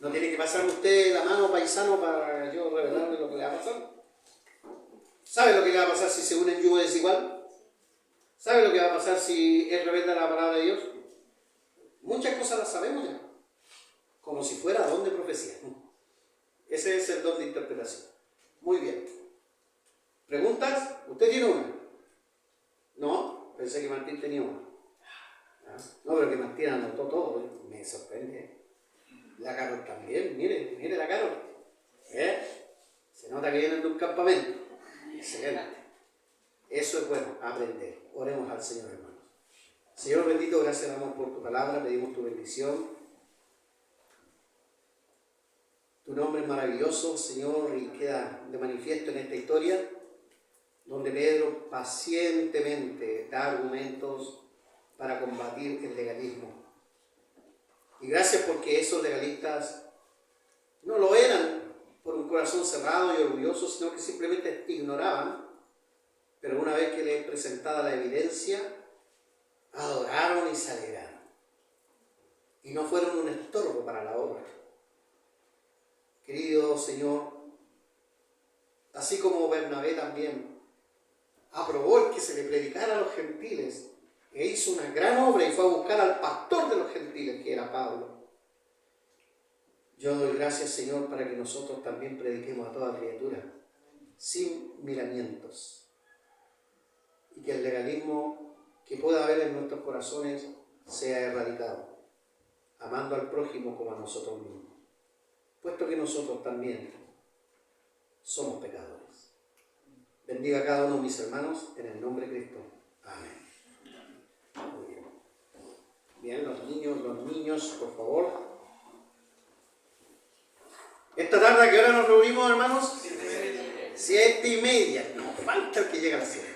No tiene que pasar usted la mano paisano para yo revelarle lo que le va a pasar. ¿Sabe lo que le va a pasar si se une en yugo desigual? ¿Sabe lo que va a pasar si él revela la palabra de Dios? Muchas cosas las sabemos ya. Como si fuera don de profecía. Ese es el don de interpretación. Muy bien. ¿Preguntas? ¿Usted tiene una? ¿No? Pensé que Martín tenía una. ¿Ah? No, pero que Martín anotó todo. Me sorprende. La Carol también. Mire la Carol. Se nota que vienen de un campamento. Excelente. Eso es bueno, aprender. Oremos al Señor, hermanos. Señor bendito, gracias damos por tu palabra, pedimos tu bendición. Tu nombre es maravilloso, Señor, y queda de manifiesto en esta historia, donde Pedro pacientemente da argumentos para combatir el legalismo. Y gracias porque esos legalistas no lo eran por un corazón cerrado y orgulloso, sino que simplemente ignoraban, pero una vez que les presentada la evidencia, adoraron y se alegraron. Y no fueron un estorbo para la obra. Querido Señor, así como Bernabé también aprobó el que se le predicara a los gentiles e hizo una gran obra y fue a buscar al pastor de los gentiles, que era Pablo. Yo doy gracias, Señor, para que nosotros también prediquemos a toda criatura, sin miramientos, y que el legalismo que pueda haber en nuestros corazones sea erradicado, amando al prójimo como a nosotros mismos, puesto que nosotros también somos pecadores. Bendiga a cada uno de mis hermanos en el nombre de Cristo. Amén. Muy bien. Bien, los niños, por favor. Esta tarde, ¿a qué hora nos reunimos, hermanos? 7:30. No falta el que llegue a las 7.